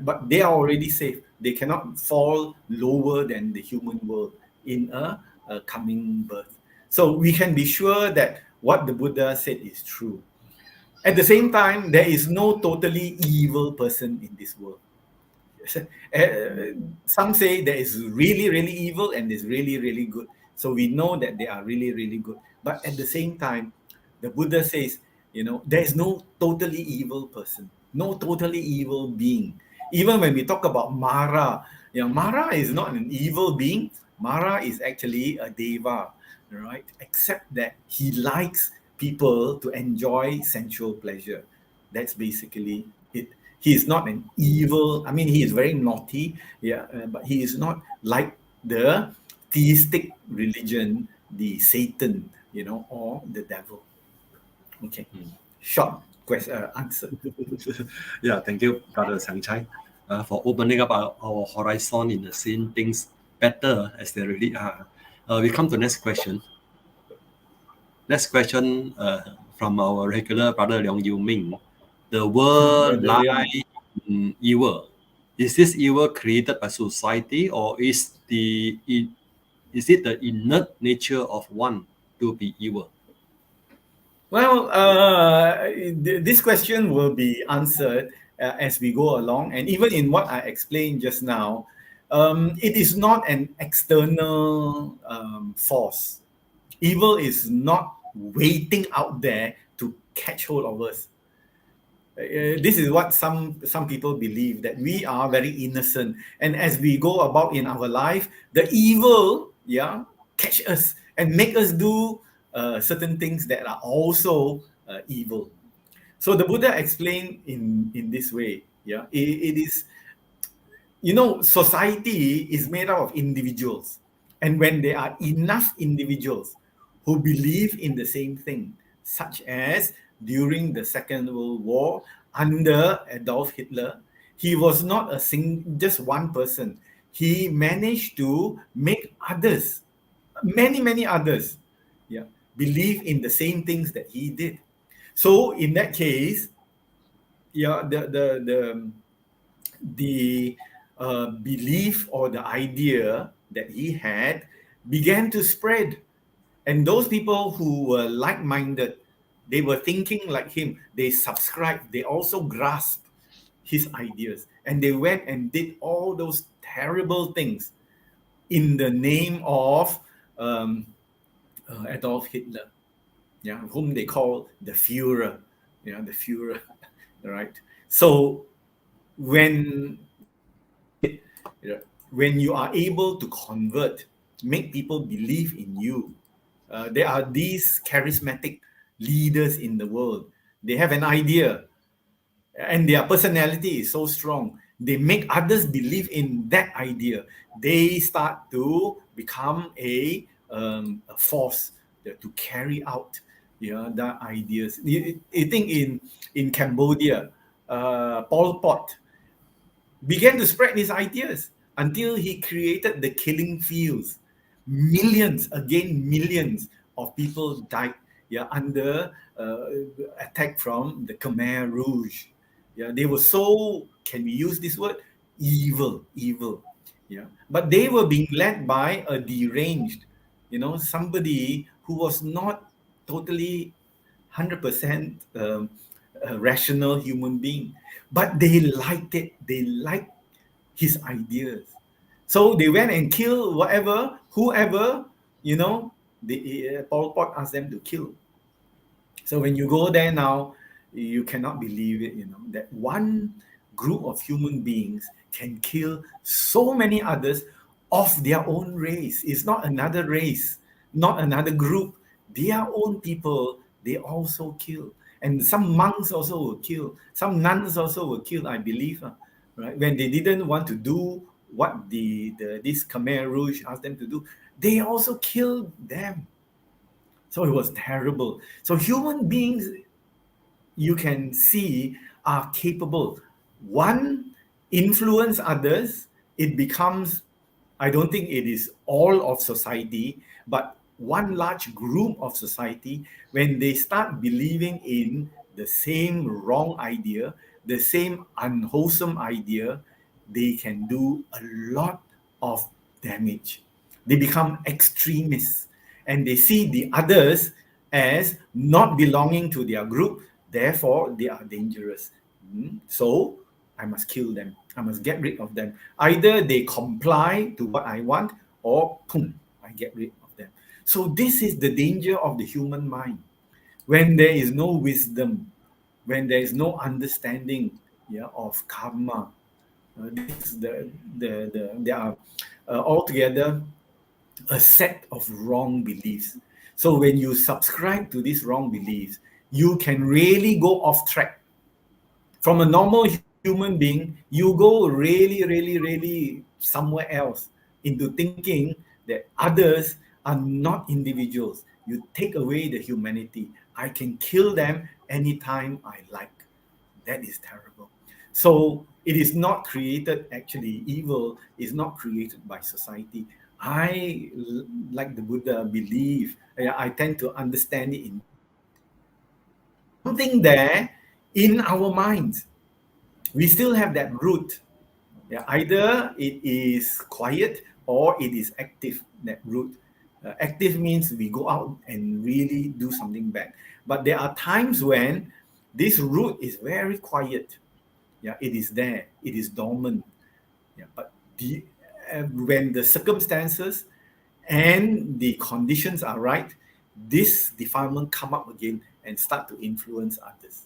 Speaker 5: But they are already safe. They cannot fall lower than the human world in a coming birth. So we can be sure that what the Buddha said is true. At the same time, there is no totally evil person in this world. Some say there is really, really evil and there's really, really good. So we know that they are really, really good. But at the same time, the Buddha says, there is no totally evil person, no totally evil being. Even when we talk about Mara, Mara is not an evil being. Mara is actually a deva, right? Except that he likes people to enjoy sensual pleasure. That's basically it. He is not an evil, he is very naughty, but he is not like the theistic religion, the Satan, or the devil. Okay, short answer.
Speaker 4: Thank you, Brother Sangchai, for opening up our horizon in seeing things better as they really are. We come to the next question. Next question from our regular Brother Leong Yu Ming. The world lies in evil. Is this evil created by society, or is it the innate nature of one to be evil?
Speaker 5: Well, this question will be answered as we go along. And even in what I explained just now, it is not an external force. Evil is not waiting out there to catch hold of us. This is what some people believe, that we are very innocent. And as we go about in our life, the evil, catch us and make us do certain things that are also evil. So the Buddha explained in this way. It is, society is made up of individuals, and when there are enough individuals who believe in the same thing, such as during the Second World War under Adolf Hitler. He was not just one person. He managed to make others, many others, believe in the same things that he did. So in that case, the belief or the idea that he had began to spread. And those people who were like-minded, they were thinking like him, they subscribed, they also grasped his ideas. And they went and did all those terrible things in the name of Adolf Hitler, whom they call the Führer, the Führer, right? So when you are able to convert, make people believe in you, there are these charismatic leaders in the world. They have an idea, and their personality is so strong. They make others believe in that idea. They start to become a force to carry out the ideas. You think in Cambodia, Pol Pot began to spread his ideas until he created the killing fields. Millions of people died under attack from the Khmer Rouge. They were so, can we use this word, evil. But they were being led by a deranged, somebody who was not totally 100% a rational human being, but they liked it. They liked his ideas. So they went and killed whoever, Pol Pot asked them to kill. So when you go there now, you cannot believe it, that one group of human beings can kill so many others of their own race. It's not another race, not another group. Their own people, they also kill. And some monks also were killed. Some nuns also were killed, I believe, right? When they didn't want to do what this Khmer Rouge asked them to do, they also killed them. So it was terrible. So human beings, you can see, are capable. One, influence others. It becomes, I don't think it is all of society, but one large group of society, when they start believing in the same wrong idea, the same unwholesome idea, they can do a lot of damage. They become extremists, and they see the others as not belonging to their group, therefore they are dangerous. So I must kill them. I must get rid of them. Either they comply to what I want, or I get rid of them. So this is the danger of the human mind. When there is no wisdom, when there is no understanding of karma, there are altogether a set of wrong beliefs. So when you subscribe to these wrong beliefs, you can really go off track. From a normal human being, you go really somewhere else, into thinking that others are not individuals. You take away the humanity. I can kill them anytime I like. That is terrible. So it is not created, actually, evil is not created by society. I, like the Buddha, believe, I tend to understand it in something there in our minds. We still have that root. Either it is quiet or it is active, that root. Active means we go out and really do something bad. But there are times when this root is very quiet. It is there. It is dormant. But when the circumstances and the conditions are right, this defilement come up again and start to influence others,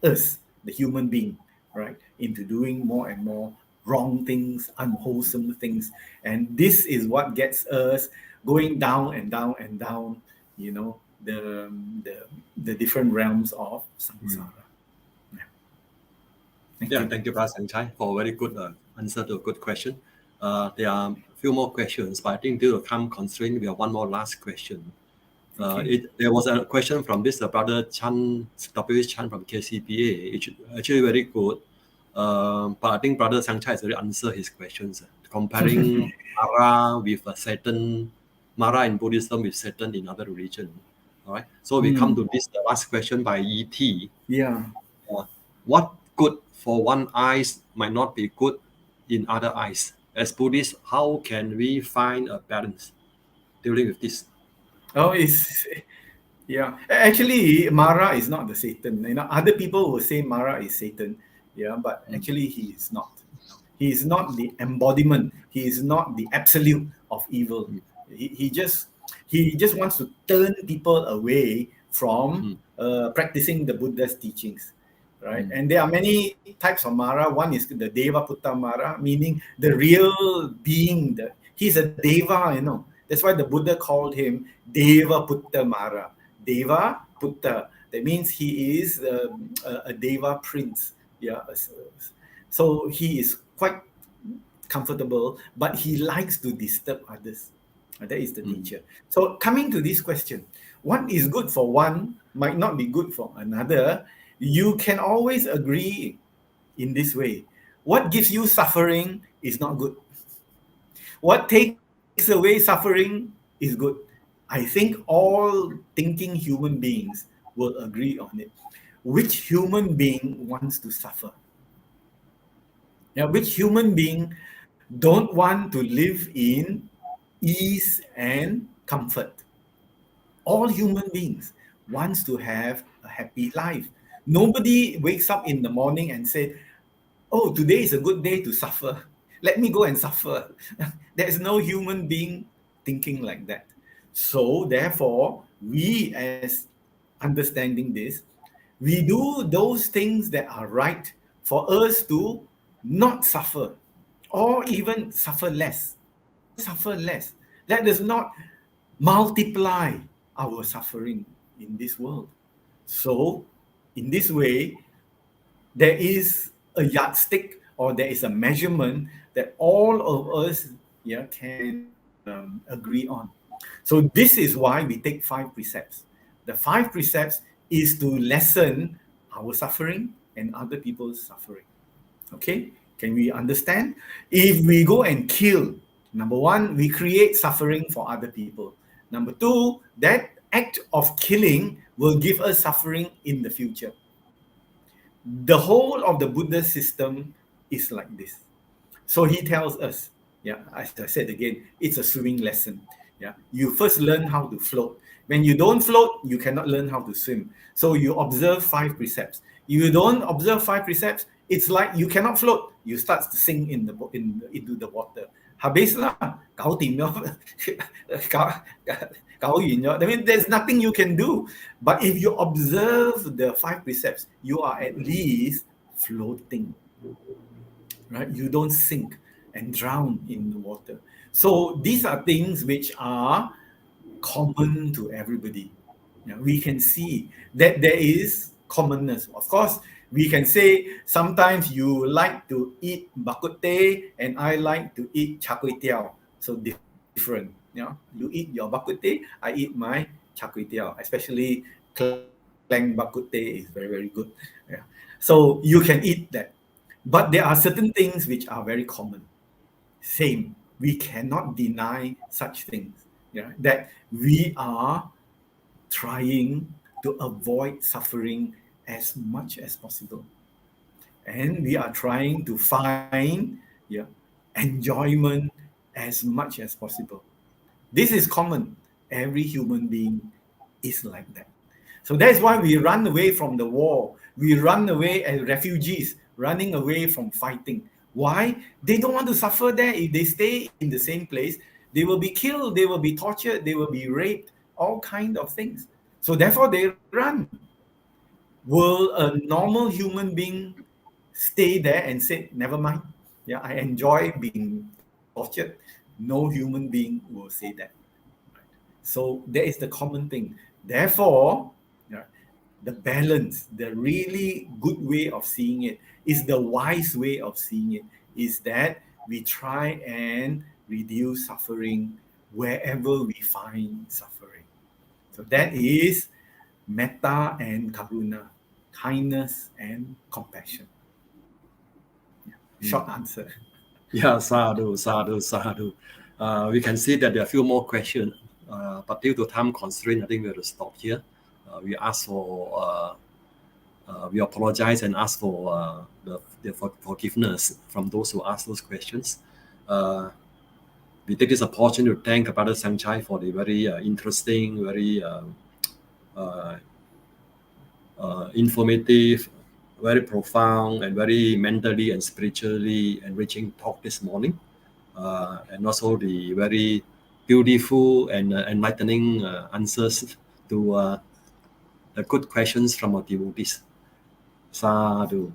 Speaker 5: us, the human being, right, into doing more and more wrong things, unwholesome things. And this is what gets us going down and down and down, the different realms of samsara.
Speaker 4: Thank you, Brother Sanchai, for a very good answer to a good question. There are a few more questions, but I think due to time constraint, we have one more last question There was a question from this brother Chan, W. Chan from KCPA. It's actually very good. But I think brother Sangchai has already answered his questions. Comparing Mara with Satan, Mara in Buddhism with Satan in other religion. All right. So we come to this the last question by E.T.
Speaker 5: Yeah.
Speaker 4: What good for one eyes might not be good in other eyes. As Buddhists, how can we find a balance dealing with this?
Speaker 5: Oh, yeah. Actually, Mara is not the Satan. Other people will say Mara is Satan. Yeah, but actually he is not. He is not the embodiment. He is not the absolute of evil. He just wants to turn people away from practicing the Buddha's teachings, right? And there are many types of Mara. One is the Deva Putta Mara, meaning the real being. He's a Deva, That's why the Buddha called him Deva Putta Mara. Deva Putta. That means he is a Deva prince. Yeah. So he is quite comfortable, but he likes to disturb others. That is the nature. So coming to this question, what is good for one might not be good for another. You can always agree in this way. What gives you suffering is not good. What takes away suffering is good. I think all thinking human beings will agree on it. Which human being wants to suffer? Yeah, which human being don't want to live in ease and comfort? All human beings wants to have a happy life. Nobody wakes up in the morning and says, oh, today is a good day to suffer. Let me go and suffer. There's no human being thinking like that. So therefore, we as understanding this, we do those things that are right for us to not suffer or even suffer less. Suffer less. Let us not multiply our suffering in this world. So in this way, there is a yardstick or there is a measurement that all of us can agree on. So this is why we take 5 precepts. The 5 precepts is to lessen our suffering and other people's suffering. Okay, can we understand? If we go and kill, number 1, we create suffering for other people. Number 2, that act of killing will give us suffering in the future. The whole of the Buddha system is like this. So he tells us, as I said again, it's a swimming lesson. You first learn how to float. When you don't float, you cannot learn how to swim. So you observe 5 precepts. If you don't observe 5 precepts, it's like you cannot float. You start to sink into the water. Habislah, kau tinggal, kau I mean, there's nothing you can do. But if you observe the 5 precepts, you are at least floating, right? You don't sink and drown in the water. So these are things which are common to everybody. We can see that there is commonness. Of course, we can say sometimes you like to eat bak kut teh and I like to eat char kway teow. So different. You eat your bak kut teh, I eat my char kway teow. Especially Klang bak kut teh is very, very good. So you can eat that. But there are certain things which are very common. Same. We cannot deny such things. That we are trying to avoid suffering as much as possible. And we are trying to find enjoyment as much as possible. This is common. Every human being is like that. So that's why we run away from the war. We run away as refugees, running away from fighting. Why? They don't want to suffer there. If they stay in the same place, they will be killed, they will be tortured, they will be raped, all kinds of things. So therefore they run. Will a normal human being stay there and say, never mind, I enjoy being tortured? No human being will say that. So that is the common thing. Therefore, the balance, the really good way of seeing it, is the wise way of seeing it, is that we try and reduce suffering wherever we find suffering. So that is metta and karuna, kindness and compassion. Short answer.
Speaker 4: Yeah, sadhu, sadhu, sadhu. We can see that there are a few more questions, but due to time constraint, I think we have to stop here. We ask for, we apologize and ask for the forgiveness from those who asked those questions. We take this opportunity to thank Brother Sangchai for the very interesting, very informative, very profound, and very mentally and spiritually enriching talk this morning. And also the very beautiful and enlightening answers to the good questions from our devotees. Sadhu,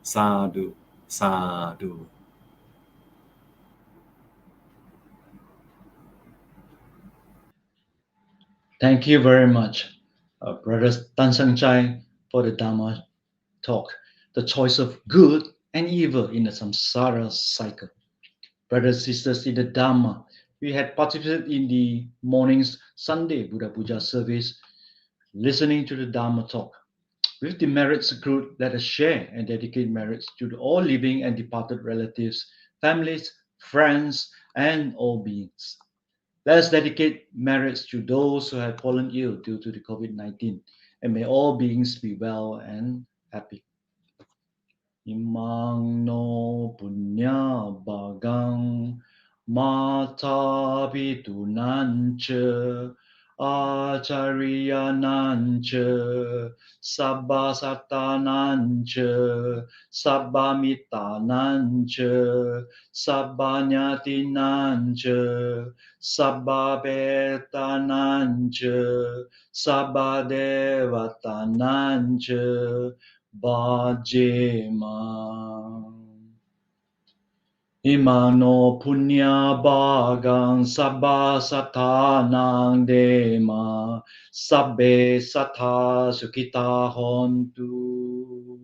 Speaker 4: sadhu, sadhu.
Speaker 2: Thank you very much, Brother Tan Sangchai, for the Dharma talk. The choice of good and evil in the samsara cycle. Brothers and sisters in the Dharma, we had participated in the morning's Sunday Buddha Puja service, listening to the Dharma talk. With the merits accrued, let us share and dedicate merits to all living and departed relatives, families, friends, and all beings. Let us dedicate merits to those who have fallen ill due to the COVID-19, and may all beings be well and happy. Imang no punya bagang mata pitunancha acharyanancha sabbasatanancha sabbamitanancha sabbanyatinancha sabbabetanancha sabbadevatanancha Bhajema Imano punya bhagang sabba satanang dema sabbe sata sukita hontu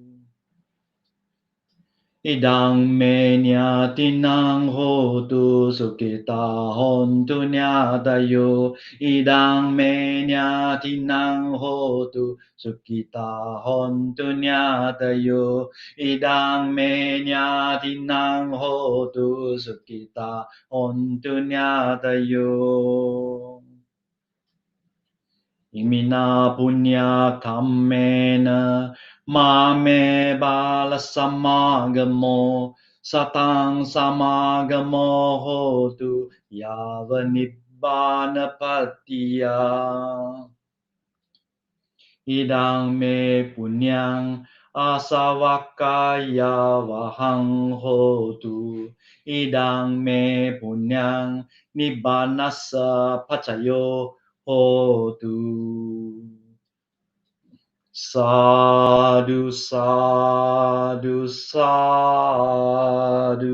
Speaker 2: Idang menya tinang hotu sukita hontu nyadayo Idang menya tinang hotu sukita hontu nyadayo Idang menya tinang hotu sukita hontu nyadayo Imina punya kammena mame bala samagamo satang samagamo hotu yava nibbana patiya Idang me punyang asawakaya vahang hotu Idang me punyang nibbanasa pacayo hotu Sadhu, sadhu, sadhu.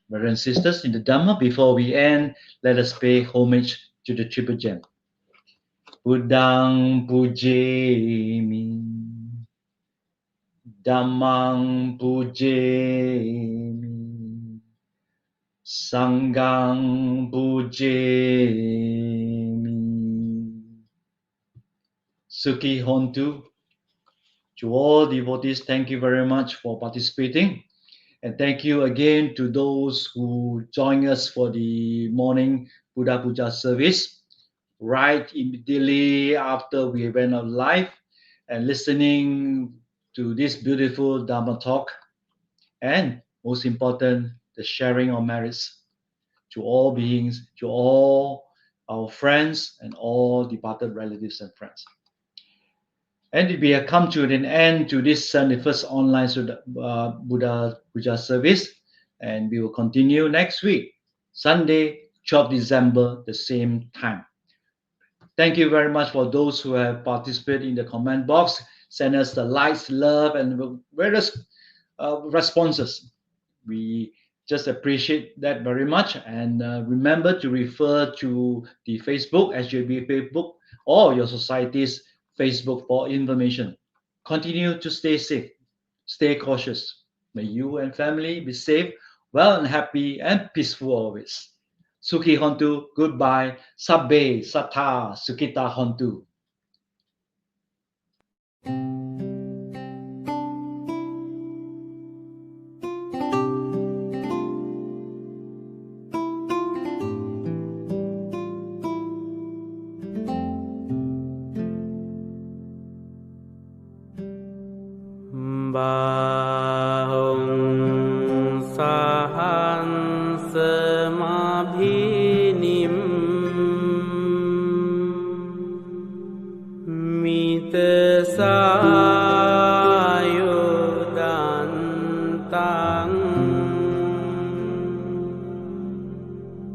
Speaker 2: Brothers and sisters in the Dhamma, before we end, let us pay homage to the Triple Gem. Buddhang pujemi, Dhammang pujemi, Sanghang pujemi. Sukhi Hontu. To all devotees, thank you very much for participating. And thank you again to those who joined us for the morning Buddha Puja service, right immediately after we went on live and listening to this beautiful Dharma talk. And most important, the sharing of merits to all beings, to all our friends and all departed relatives and friends. And we have come to an end to this 71st online Buddha Puja service, and we will continue next week, Sunday, 12 December, the same time. Thank you very much for those who have participated in the comment box. Send us the likes, love, and various responses. We just appreciate that very much. And remember to refer to the Facebook, SJB Facebook, or your society's Facebook for information. Continue to stay safe, stay cautious. May you and family be safe, well and happy and peaceful always. Sukhi hontu, goodbye. Sabbe Sata Sukita hontu.
Speaker 1: Bahong sahan semabhinim mitesayudantang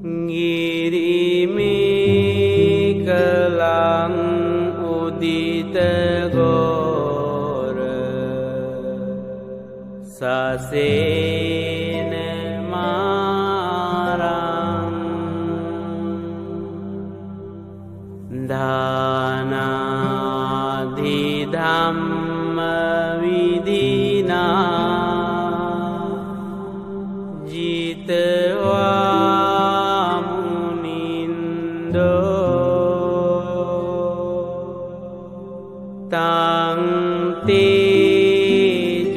Speaker 1: ngirimi kelang uditegora sasene marang dana di dhamma vidina jitwa munindo tang ti